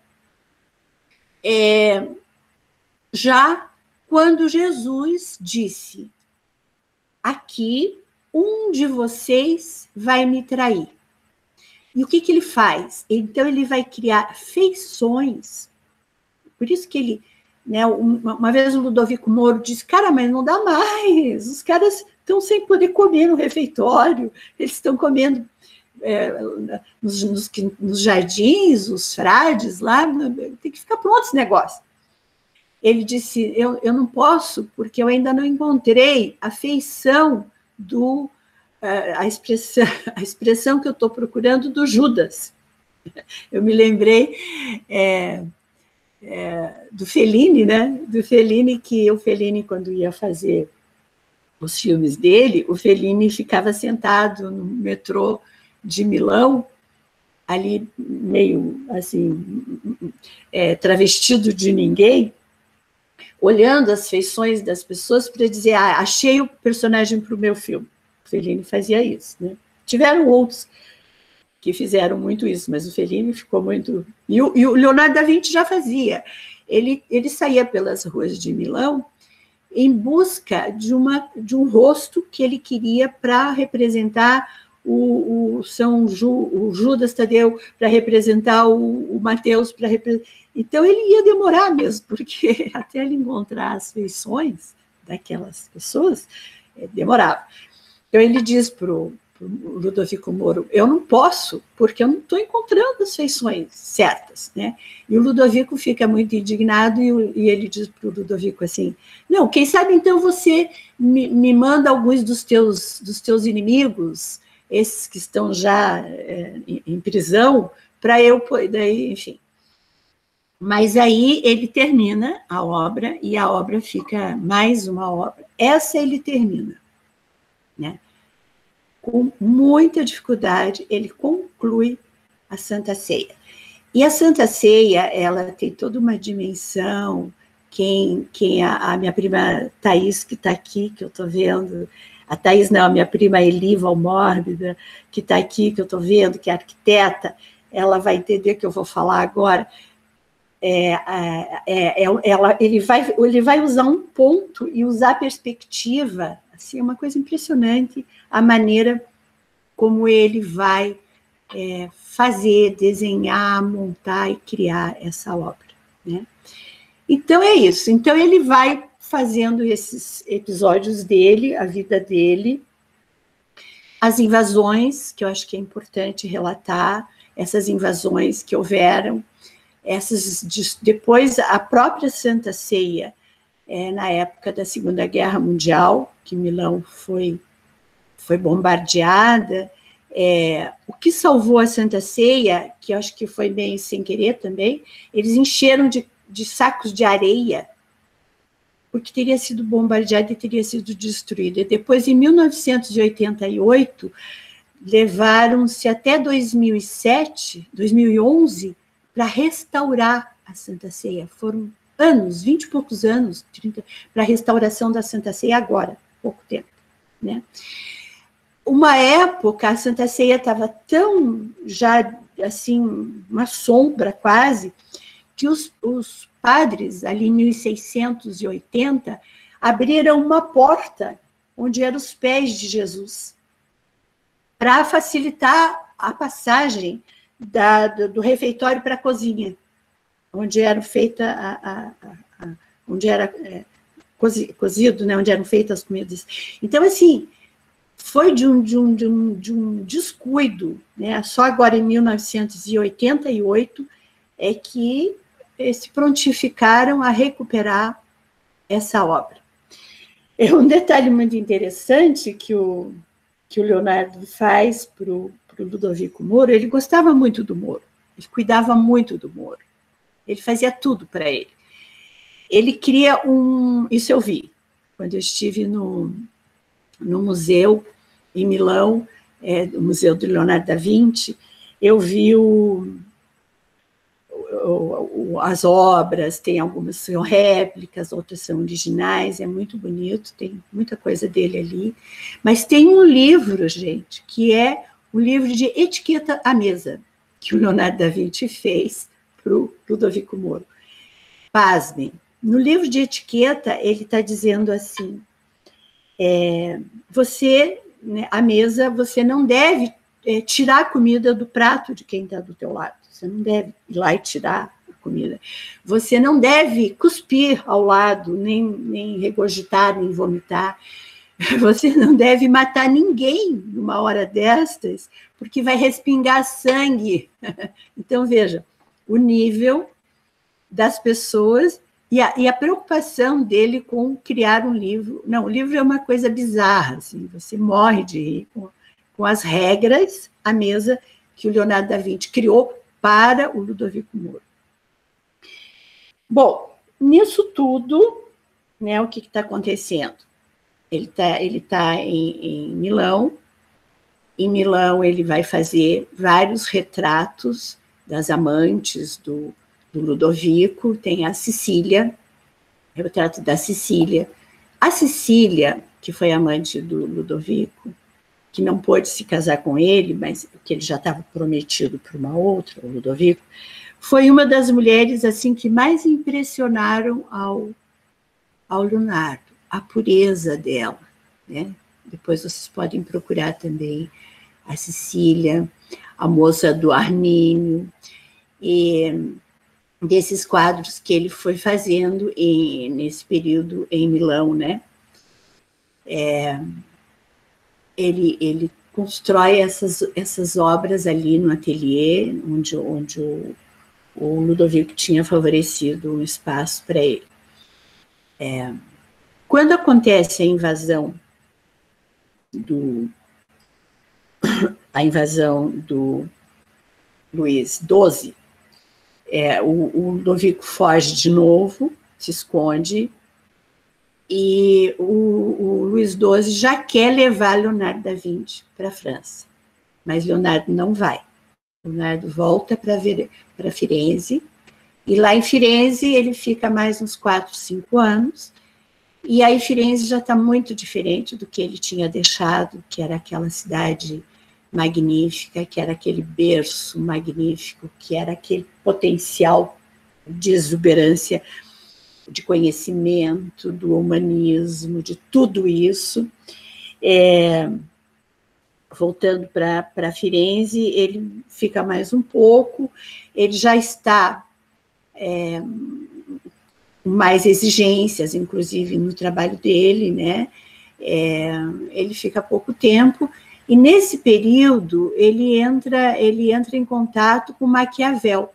já quando Jesus disse, aqui um de vocês vai me trair. E o que ele faz? Então, ele vai criar feições. Por isso que ele, né, uma vez o Ludovico Moro disse, cara, mas não dá mais, os caras estão sem poder comer no refeitório, eles estão comendo nos jardins, os frades lá, tem que ficar pronto esse negócio. Ele disse, eu não posso, porque eu ainda não encontrei a feição a expressão que eu estou procurando do Judas. Eu me lembrei do Fellini, né? Do Fellini, que o Fellini, quando ia fazer os filmes dele, o Fellini ficava sentado no metrô de Milão, ali meio assim, travestido de ninguém, olhando as feições das pessoas para dizer, achei o personagem para o meu filme. O Fellini fazia isso, né? Tiveram outros que fizeram muito isso, mas o Fellini ficou muito... E o Leonardo da Vinci já fazia. Ele saía pelas ruas de Milão em busca de um rosto que ele queria para representar o Judas Tadeu, para representar o Mateus, então ele ia demorar mesmo, porque até ele encontrar as feições daquelas pessoas, demorava. Então ele diz para o Ludovico Moro, eu não posso, porque eu não estou encontrando as feições certas, né? E o Ludovico fica muito indignado e ele diz para o Ludovico assim, não, quem sabe então você me manda alguns dos teus inimigos, esses que estão já em prisão, para eu, daí, enfim. Mas aí ele termina a obra, e a obra fica mais uma obra. Essa ele termina, né? com muita dificuldade, ele conclui a Santa Ceia. E a Santa Ceia, ela tem toda uma dimensão. A minha prima Thaís, que está aqui, que eu estou vendo, a Thaís não, a minha prima Eliva Almórbida, que está aqui, que eu estou vendo, que é arquiteta, ela vai entender o que eu vou falar agora. Ele vai usar um ponto e usar a perspectiva, assim, é uma coisa impressionante, a maneira como ele vai fazer, desenhar, montar e criar essa obra, né? Então é isso. Então ele vai fazendo esses episódios dele, a vida dele, as invasões, que eu acho que é importante relatar, essas invasões que houveram, depois a própria Santa Ceia, na época da Segunda Guerra Mundial, que Milão foi bombardeada, o que salvou a Santa Ceia, que eu acho que foi meio sem querer também, eles encheram de sacos de areia, porque teria sido bombardeada e teria sido destruída. E depois, em 1988, levaram-se até 2007, 2011, para restaurar a Santa Ceia. Foram anos, 20 e poucos anos, 30, para a restauração da Santa Ceia agora, pouco tempo, né? Uma época, a Santa Ceia estava tão, já, assim, uma sombra quase, que os padres, ali em 1680, abriram uma porta onde eram os pés de Jesus, para facilitar a passagem do refeitório para a cozinha, onde era feita onde era cozido, né, onde eram feitas as comidas. Então, assim, foi de um descuido, né? Só agora em 1988 é que se prontificaram a recuperar essa obra. É um detalhe muito interessante que o Leonardo faz para o Ludovico Moro. Ele gostava muito do Moro, ele cuidava muito do Moro, ele fazia tudo para ele. Ele cria isso eu vi, quando eu estive no museu em Milão, o Museu do Leonardo da Vinci, eu vi as obras, tem algumas são réplicas, outras são originais, é muito bonito, tem muita coisa dele ali, mas tem um livro, gente, que é um livro de etiqueta à mesa, que o Leonardo da Vinci fez para o Ludovico Moro. Pasmem, no livro de etiqueta, ele está dizendo assim, né, à mesa, você não deve tirar a comida do prato de quem está do teu lado, você não deve ir lá e tirar a comida, você não deve cuspir ao lado, nem regurgitar, nem vomitar, você não deve matar ninguém numa hora destas, porque vai respingar sangue. Então, veja, o nível das pessoas e a preocupação dele com criar um livro. Não, o livro é uma coisa bizarra, assim, você morre de rir com as regras à mesa que o Leonardo da Vinci criou para o Ludovico Moro. Bom, nisso tudo, né, o que está acontecendo? Ele tá em Milão. Em Milão, ele vai fazer vários retratos das amantes do Ludovico. Tem a Cecília, o retrato da Cecília. A Cecília, que foi amante do Ludovico, que não pôde se casar com ele, mas que ele já estava prometido para uma outra, o Ludovico, foi uma das mulheres assim que mais impressionaram ao Leonardo, a pureza dela, né? Depois vocês podem procurar também a Cecília, a moça do Arminio, e desses quadros que ele foi fazendo nesse período em Milão, né? Ele constrói essas obras ali no ateliê, onde o Ludovico tinha favorecido um espaço para ele. Quando acontece a invasão do Luís XII, o Ludovico foge de novo, se esconde, E o Luís XII já quer levar Leonardo da Vinci para a França, mas Leonardo não vai. Leonardo volta para Firenze, e lá em Firenze ele fica mais uns 4, 5 anos, e aí Firenze já está muito diferente do que ele tinha deixado, que era aquela cidade magnífica, que era aquele berço magnífico, que era aquele potencial de exuberância, de conhecimento, do humanismo, de tudo isso. Voltando para Firenze, ele fica mais um pouco, ele já está com mais exigências, inclusive no trabalho dele, né? Ele fica pouco tempo, e nesse período ele entra em contato com Maquiavel.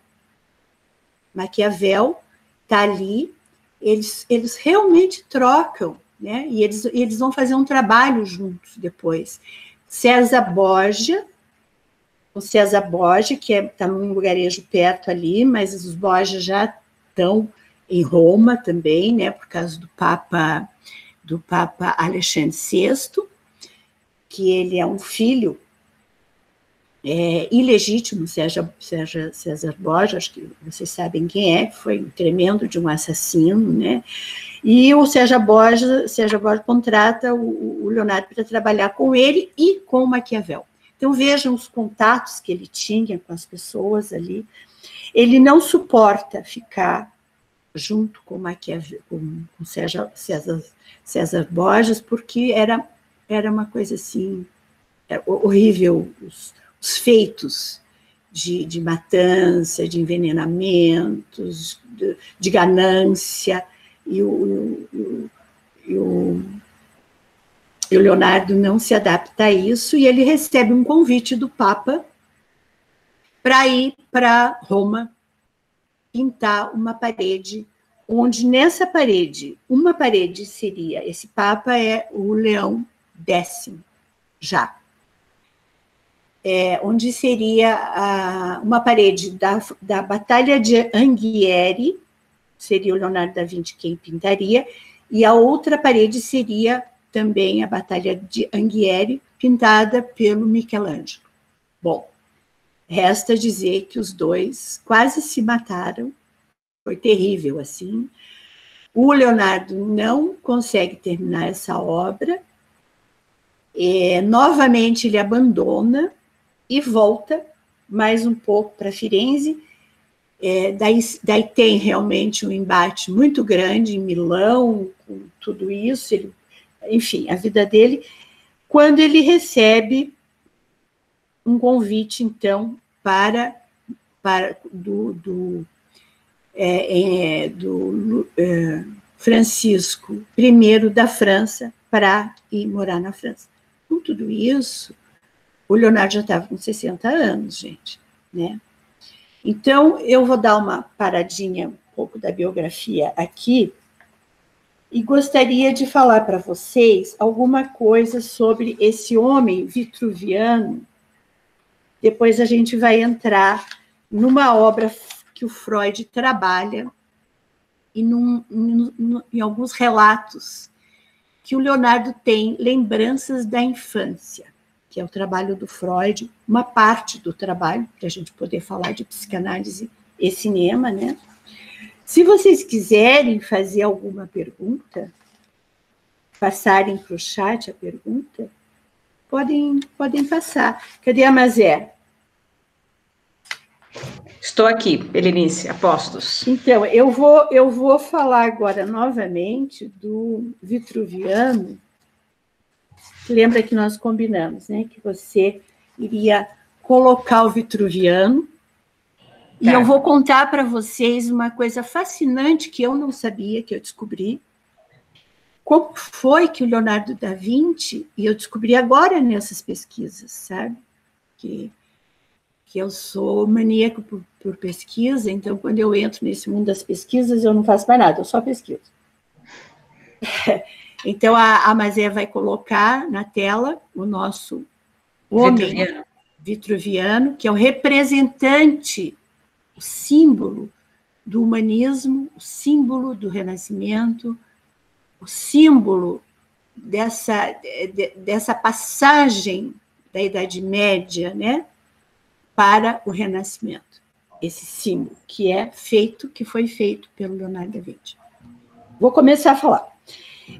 Maquiavel está ali, eles realmente trocam, né? E eles vão fazer um trabalho juntos depois. César Borgia, que está num lugarejo perto ali, mas os Borgia já estão em Roma também, né? Por causa do Papa Alexandre VI, que ele é um filho ilegítimo, César Borgia, acho que vocês sabem quem é, que foi um tremendo de um assassino, né? E o César Borgia contrata o Leonardo para trabalhar com ele e com o Maquiavel. Então vejam os contatos que ele tinha com as pessoas ali. Ele não suporta ficar junto com Maquiavel, com César Borgia, porque era uma coisa assim horrível, os feitos de matança, de envenenamentos, de ganância, e o Leonardo não se adapta a isso, e ele recebe um convite do Papa para ir para Roma pintar uma parede, onde nessa parede, uma parede seria, esse Papa é o Leão X, já, onde seria uma parede da Batalha de Anghieri, seria o Leonardo da Vinci quem pintaria, e a outra parede seria também a Batalha de Anghieri, pintada pelo Michelangelo. Bom, resta dizer que os dois quase se mataram, foi terrível assim. O Leonardo não consegue terminar essa obra, novamente ele abandona e volta mais um pouco para Firenze. Daí tem realmente um embate muito grande em Milão, com tudo isso, enfim, a vida dele, quando ele recebe um convite, então, do Francisco I da França para ir morar na França. Com tudo isso, o Leonardo já estava com 60 anos, gente, né? Então, eu vou dar uma paradinha um pouco da biografia aqui e gostaria de falar para vocês alguma coisa sobre esse homem vitruviano. Depois a gente vai entrar numa obra que o Freud trabalha e em alguns relatos que o Leonardo tem lembranças da infância, que é o trabalho do Freud, uma parte do trabalho, para a gente poder falar de psicanálise e cinema, né? Se vocês quiserem fazer alguma pergunta, passarem para o chat a pergunta, podem passar. Cadê a Mazé? Estou aqui, Berenice, apostos. Então, eu vou falar agora novamente do vitruviano. Lembra que nós combinamos, né? Que você iria colocar o vitruviano. E eu vou contar para vocês uma coisa fascinante que eu não sabia, que eu descobri. Como foi que o Leonardo da Vinci, e eu descobri agora nessas pesquisas, sabe? Que eu sou maníaco por pesquisa, então quando eu entro nesse mundo das pesquisas, eu não faço mais nada, eu só pesquiso. Então a Mazé vai colocar na tela o nosso homem vitruviano, que é o representante, o símbolo do humanismo, o símbolo do Renascimento, o símbolo dessa passagem da Idade Média, né, para o Renascimento. Esse símbolo que foi feito pelo Leonardo da Vinci. Vou começar a falar.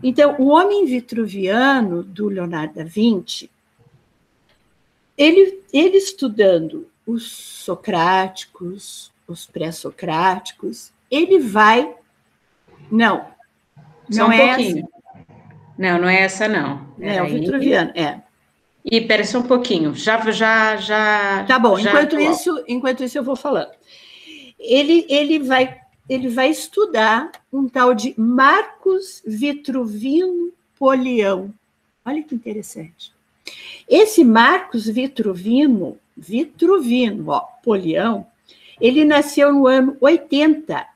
Então, o homem vitruviano do Leonardo da Vinci, ele estudando os socráticos, os pré-socráticos, ele vai... Não Só um é pouquinho. essa. Não é essa, não. É o vitruviano, E espera só um pouquinho. Já. Tá bom, enquanto isso eu vou falando. Ele vai estudar um tal de Marcus Vitruvino Polião. Olha que interessante. Esse Marcus Vitruvino, Polião, ele nasceu no ano 80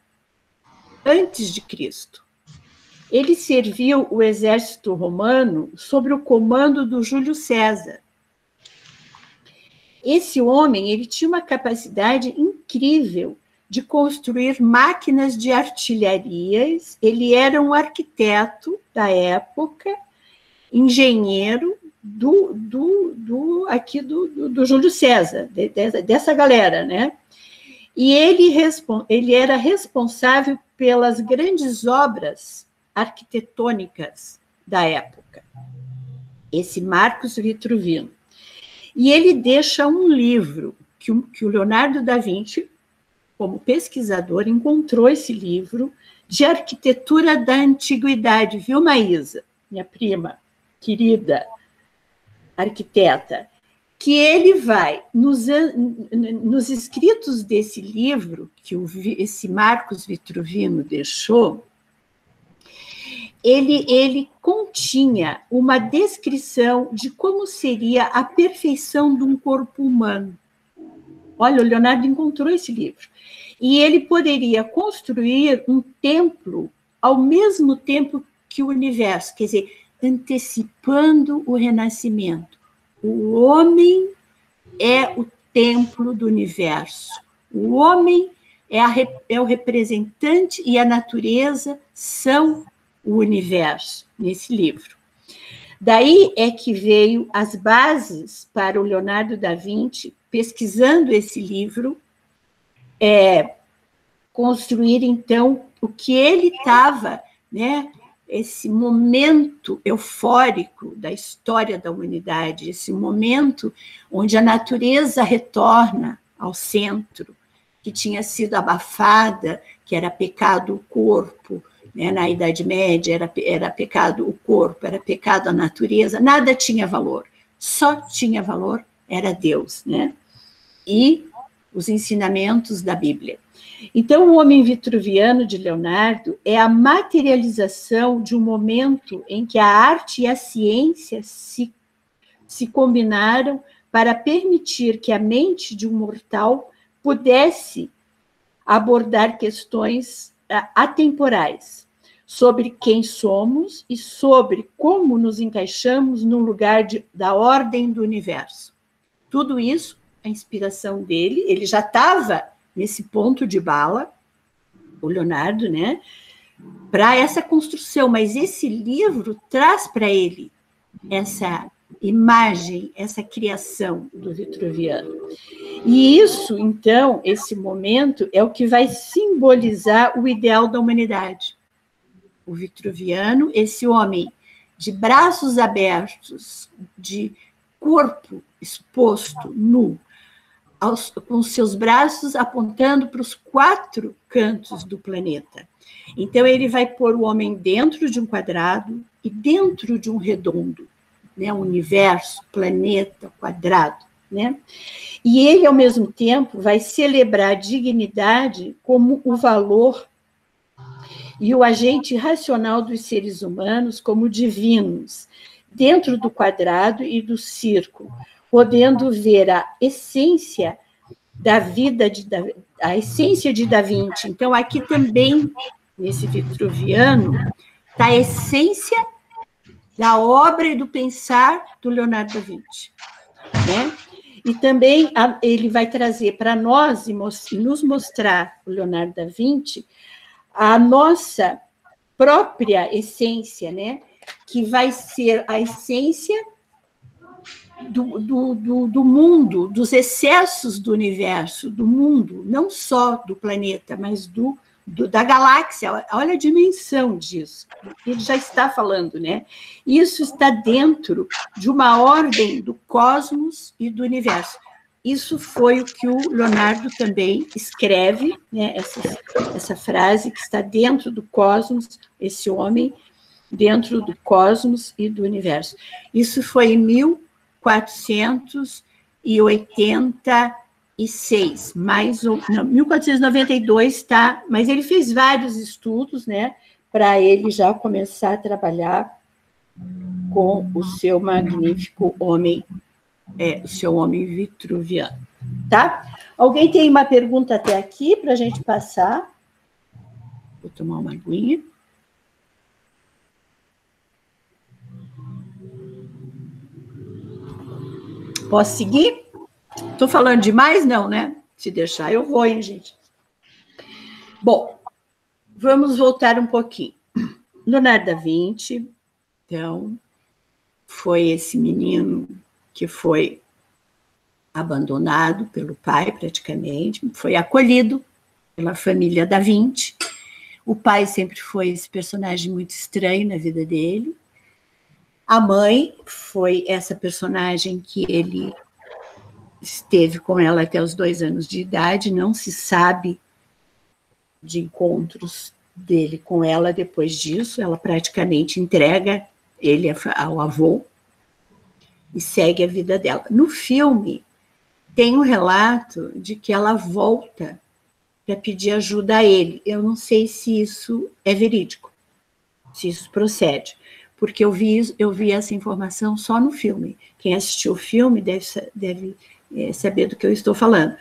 antes de Cristo. Ele serviu o exército romano sob o comando do Júlio César. Esse homem, ele tinha uma capacidade incrível de construir máquinas de artilharias. Ele era um arquiteto da época, engenheiro do Júlio César, dessa galera, né? E ele era responsável pelas grandes obras arquitetônicas da época, esse Marcus Vitruvino. E ele deixa um livro que o Leonardo da Vinci, como pesquisador, encontrou esse livro de arquitetura da antiguidade, viu, Maísa? Minha prima, querida arquiteta, que ele vai, nos escritos desse livro, que esse Marcus Vitruvino deixou, ele continha uma descrição de como seria a perfeição de um corpo humano. Olha, o Leonardo encontrou esse livro. E ele poderia construir um templo ao mesmo tempo que o universo, quer dizer, antecipando o renascimento. O homem é o templo do universo. O homem é o representante e a natureza são o universo, nesse livro. Daí é que veio as bases para o Leonardo da Vinci, pesquisando esse livro, construir, então, o que ele estava, né, esse momento eufórico da história da humanidade, esse momento onde a natureza retorna ao centro, que tinha sido abafada, que era pecado o corpo, né, na Idade Média era pecado o corpo, era pecado a natureza, nada tinha valor, só tinha valor era Deus, né? E os ensinamentos da Bíblia. Então, o homem vitruviano de Leonardo é a materialização de um momento em que a arte e a ciência se combinaram para permitir que a mente de um mortal pudesse abordar questões atemporais sobre quem somos e sobre como nos encaixamos no lugar da ordem do universo. Tudo isso, a inspiração dele, ele já estava nesse ponto de bala, o Leonardo, né, para essa construção, mas esse livro traz para ele essa imagem, essa criação do vitruviano. E isso, então, esse momento é o que vai simbolizar o ideal da humanidade. O vitruviano, esse homem de braços abertos, de corpo exposto, nu, com seus braços apontando para os 4 cantos do planeta. Então, ele vai pôr o homem dentro de um quadrado e dentro de um redondo, né? Universo, planeta, quadrado, né? E ele, ao mesmo tempo, vai celebrar a dignidade como o valor e o agente racional dos seres humanos como divinos, dentro do quadrado e do círculo, podendo ver a essência da vida, a essência de Da Vinci. Então, aqui também, nesse vitruviano, está a essência da obra e do pensar do Leonardo da Vinci, né? E também ele vai trazer para nós e nos mostrar, o Leonardo da Vinci, a nossa própria essência, né? Que vai ser a essência do mundo, dos excessos do universo, do mundo, não só do planeta, mas da galáxia. Olha a dimensão disso. Ele já está falando, né? Isso está dentro de uma ordem do cosmos e do universo. Isso foi o que o Leonardo também escreve, né? Essa frase que está dentro do cosmos, esse homem dentro do cosmos e do universo. Isso foi em 1486, mais ou não, 1492, tá? Mas ele fez vários estudos, né, para ele já começar a trabalhar com o seu magnífico homem, o seu homem vitruviano, tá? Alguém tem uma pergunta até aqui para a gente passar? Vou tomar uma aguinha. Posso seguir? Estou falando demais? Não, né? Se deixar, eu vou, hein, gente? Bom, vamos voltar um pouquinho. Leonardo da Vinci, então, foi esse menino que foi abandonado pelo pai, praticamente, foi acolhido pela família da Vinci. O pai sempre foi esse personagem muito estranho na vida dele. A mãe foi essa personagem que ele esteve com ela até os 2 anos de idade, não se sabe de encontros dele com ela depois disso, ela praticamente entrega ele ao avô e segue a vida dela. No filme, tem um relato de que ela volta para pedir ajuda a ele. Eu não sei se isso é verídico, se isso procede, porque eu vi essa informação só no filme. Quem assistiu o filme deve saber do que eu estou falando.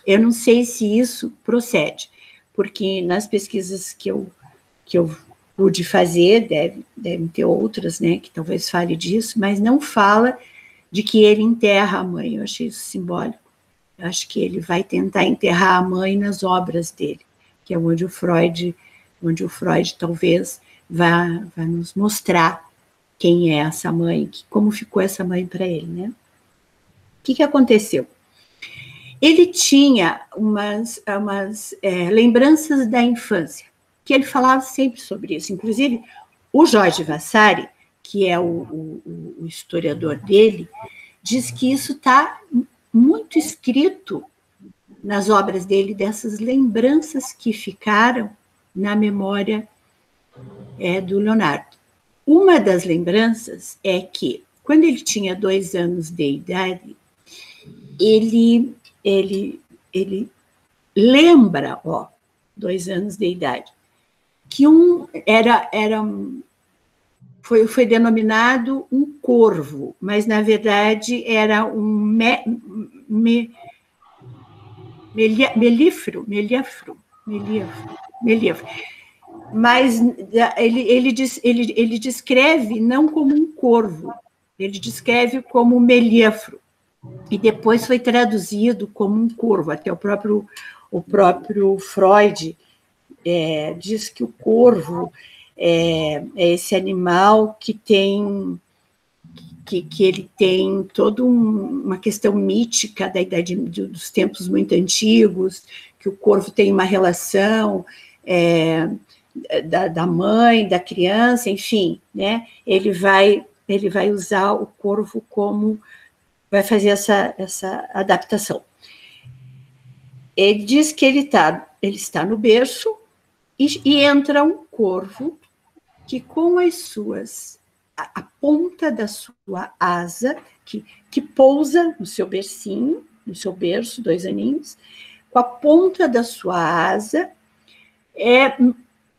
Eu não sei se isso procede, porque nas pesquisas que eu pude fazer, devem ter outras, né, que talvez fale disso, mas não fala de que ele enterra a mãe. Eu achei isso simbólico. Eu acho que ele vai tentar enterrar a mãe nas obras dele, que é onde o Freud talvez vá nos mostrar quem é essa mãe, como ficou essa mãe para ele, né? O que aconteceu? Ele tinha umas lembranças da infância, que ele falava sempre sobre isso. Inclusive, o Jorge Vasari, que é o historiador dele, diz que isso está muito escrito nas obras dele, dessas lembranças que ficaram na memória do Leonardo. Uma das lembranças é que, quando ele tinha 2 anos de idade, ele lembra, 2 anos de idade, que foi denominado um corvo, mas, na verdade, era um melífero. Mas ele descreve não como um corvo, ele descreve como melífero, e depois foi traduzido como um corvo. Até o próprio Freud diz que o corvo é esse animal que ele tem toda uma questão mítica da idade dos tempos muito antigos, que o corvo tem uma relação da mãe, da criança, enfim, né? Ele vai usar o corvo vai fazer essa adaptação. Ele diz que ele está no berço e entra um corvo que, com a ponta da sua asa, que pousa no seu bercinho, no seu berço, 2 aninhos, com a ponta da sua asa,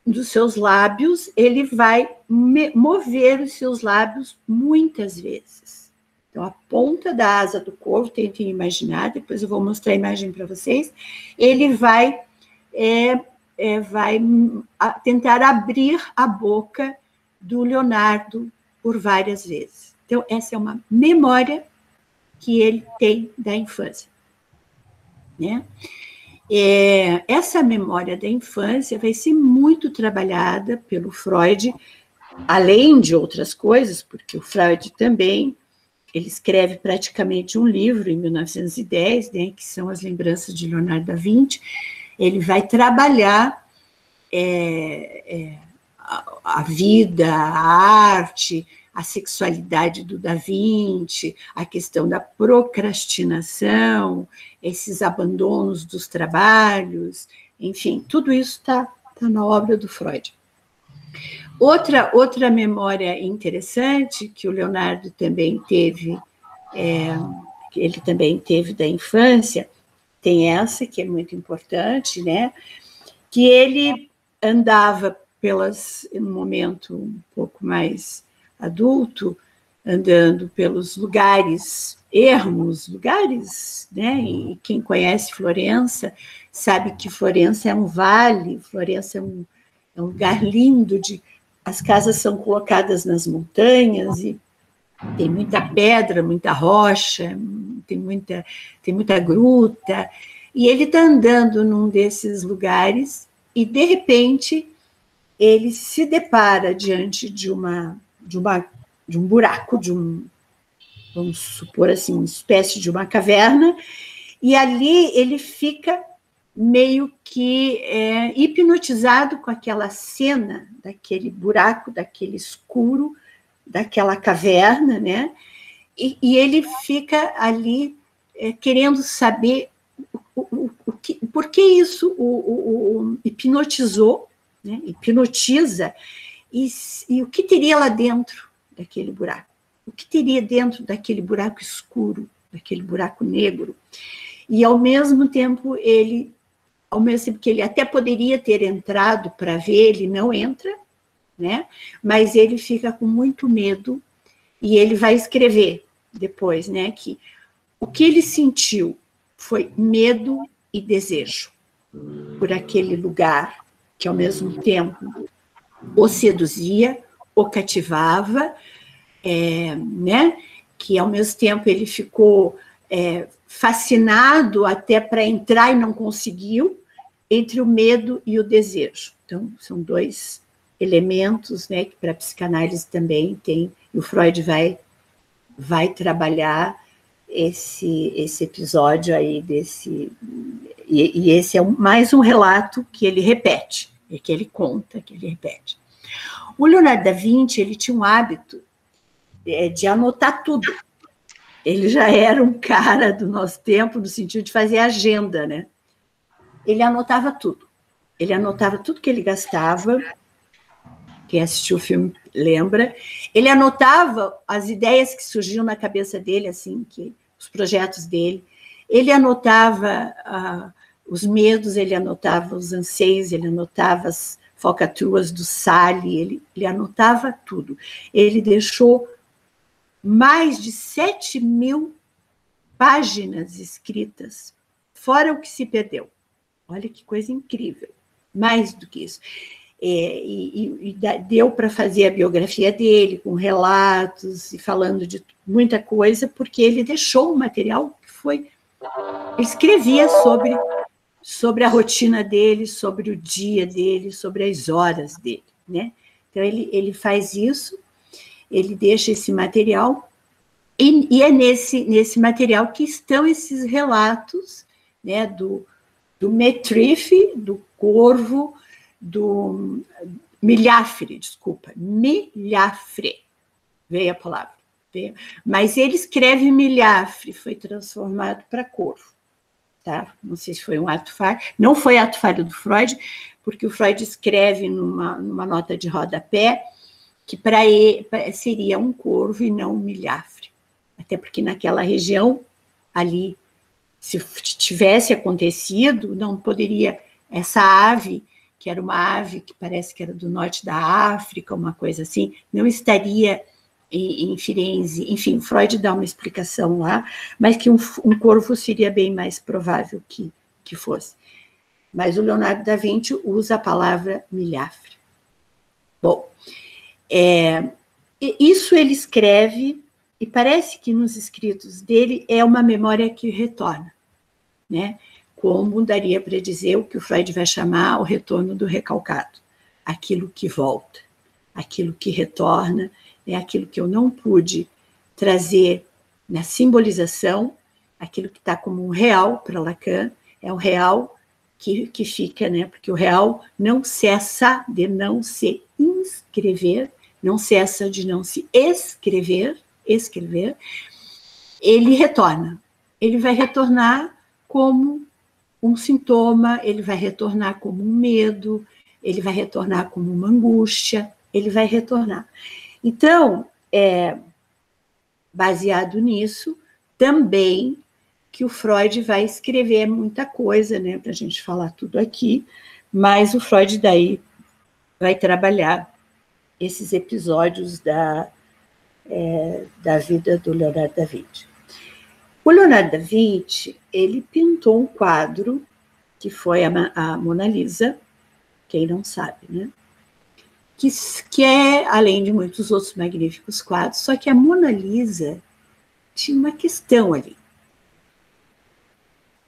dos seus lábios, ele vai mover os seus lábios muitas vezes. Então, a ponta da asa do corvo, tentem imaginar, depois eu vou mostrar a imagem para vocês, ele vai tentar abrir a boca do Leonardo por várias vezes. Então, essa é uma memória que ele tem da infância, né? Essa memória da infância vai ser muito trabalhada pelo Freud, além de outras coisas, porque o Freud também, ele escreve praticamente um livro em 1910, né, que são as lembranças de Leonardo da Vinci. Ele vai trabalhar a vida, a arte, a sexualidade do Da Vinci, a questão da procrastinação, esses abandonos dos trabalhos, enfim, tudo isso está na obra do Freud. Outra memória interessante que o Leonardo também teve, ele também teve da infância, tem essa que é muito importante, né? Que ele andava no momento um pouco mais adulto, andando pelos lugares ermos, lugares, né? E quem conhece Florença sabe que Florença é um vale, Florença é um lugar lindo, as casas são colocadas nas montanhas e tem muita pedra, muita rocha, tem muita gruta, e ele está andando num desses lugares e, de repente, ele se depara diante de um buraco, vamos supor assim, uma espécie de uma caverna, e ali ele fica meio que hipnotizado com aquela cena daquele buraco, daquele escuro, daquela caverna, né? E ele fica ali querendo saber por que isso o hipnotizou, né? Hipnotiza, e o que teria lá dentro daquele buraco? O que teria dentro daquele buraco escuro, daquele buraco negro? E, ao mesmo tempo que ele até poderia ter entrado para ver, ele não entra, né? Mas ele fica com muito medo e ele vai escrever depois, né, que o que ele sentiu foi medo e desejo por aquele lugar que, ao mesmo tempo, o seduzia, o cativava, né? Que, ao mesmo tempo, ele ficou fascinado até para entrar e não conseguiu, entre o medo e o desejo. Então, são dois elementos, né, que para a psicanálise também tem, e o Freud vai trabalhar esse episódio aí e esse é mais um relato que ele repete, que ele conta, que ele repete. O Leonardo da Vinci, ele tinha um hábito de anotar tudo. Ele já era um cara do nosso tempo, no sentido de fazer agenda, né? Ele anotava tudo. Ele anotava tudo que ele gastava. Quem assistiu o filme lembra. Ele anotava as ideias que surgiam na cabeça dele, assim, os projetos dele. Ele anotava os medos, ele anotava os anseios, ele anotava as falcatruas do Sally, ele anotava tudo. Ele deixou mais de 7.000 páginas escritas, fora o que se perdeu. Olha que coisa incrível, mais do que isso. E deu para fazer a biografia dele, com relatos, e falando de muita coisa, porque ele deixou um material que foi... Ele escrevia sobre a rotina dele, sobre o dia dele, sobre as horas dele, né? Então, ele faz isso, ele deixa esse material, e é nesse material que estão esses relatos, né, do Metrife, do corvo, do Milhafre, desculpa, Milhafre, veio a palavra, veio. Mas ele escreve Milhafre, foi transformado para corvo, tá? Não sei se foi um ato falho, não foi ato falho do Freud, porque o Freud escreve numa nota de rodapé que para ele seria um corvo e não um milhafre, até porque naquela região ali, se tivesse acontecido, não poderia, essa ave, que era uma ave que parece que era do norte da África, uma coisa assim, não estaria em Firenze. Enfim, Freud dá uma explicação lá, mas que um corvo seria bem mais provável que fosse. Mas o Leonardo da Vinci usa a palavra milhafre. Bom, isso ele escreve, e parece que nos escritos dele é uma memória que retorna, né? como daria para dizer o que o Freud vai chamar o retorno do recalcado. Aquilo que volta, aquilo que retorna, é aquilo que eu não pude trazer na simbolização, aquilo que está como um real para Lacan, é um real que fica, né? Porque o real não cessa de não se inscrever, não cessa de não se escrever, ele retorna. Ele vai retornar como um sintoma, ele vai retornar como um medo, ele vai retornar como uma angústia, ele vai retornar. Então, baseado nisso, também que o Freud vai escrever muita coisa, né, para a gente falar tudo aqui, mas o Freud daí vai trabalhar esses episódios da vida do Leonardo da Vinci. O Leonardo da Vinci, ele pintou um quadro que foi a Mona Lisa, quem não sabe, né? Que é, além de muitos outros magníficos quadros, só que a Mona Lisa tinha uma questão ali.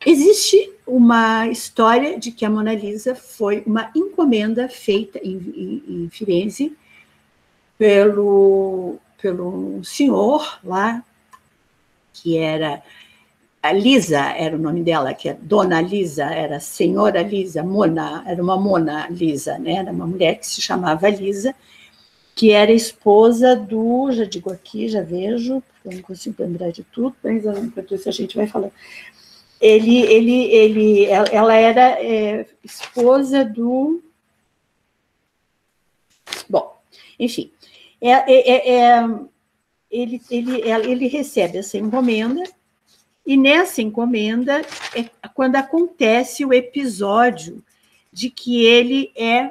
Existe uma história de que a Mona Lisa foi uma encomenda feita em Firenze pelo senhor lá, que era a Lisa, era o nome dela, que é Dona Lisa, era Senhora Lisa, Mona, era uma Mona Lisa, né? Era uma mulher que se chamava Lisa, que era esposa do, já digo aqui, já vejo, porque eu não consigo lembrar de tudo, mas enquanto isso a gente vai falando. Ela era esposa do... Bom, enfim, ele recebe essa encomenda, e nessa encomenda é quando acontece o episódio de que ele é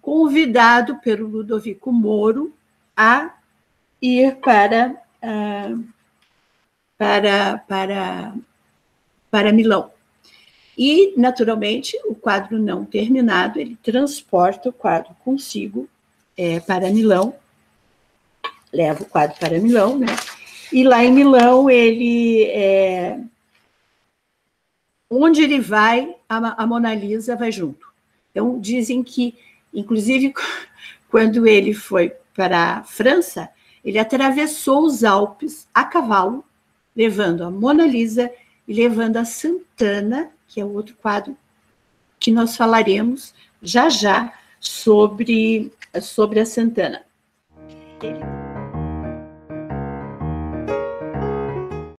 convidado pelo Ludovico Moro a ir para Milão. E, naturalmente, o quadro não terminado, ele transporta o quadro consigo para Milão, leva o quadro para Milão, né? E lá em Milão, onde ele vai, a Mona Lisa vai junto. Então, dizem que, inclusive, quando ele foi para a França, ele atravessou os Alpes a cavalo, levando a Mona Lisa e levando a Santana, que é o outro quadro que nós falaremos já sobre a Santana. Ele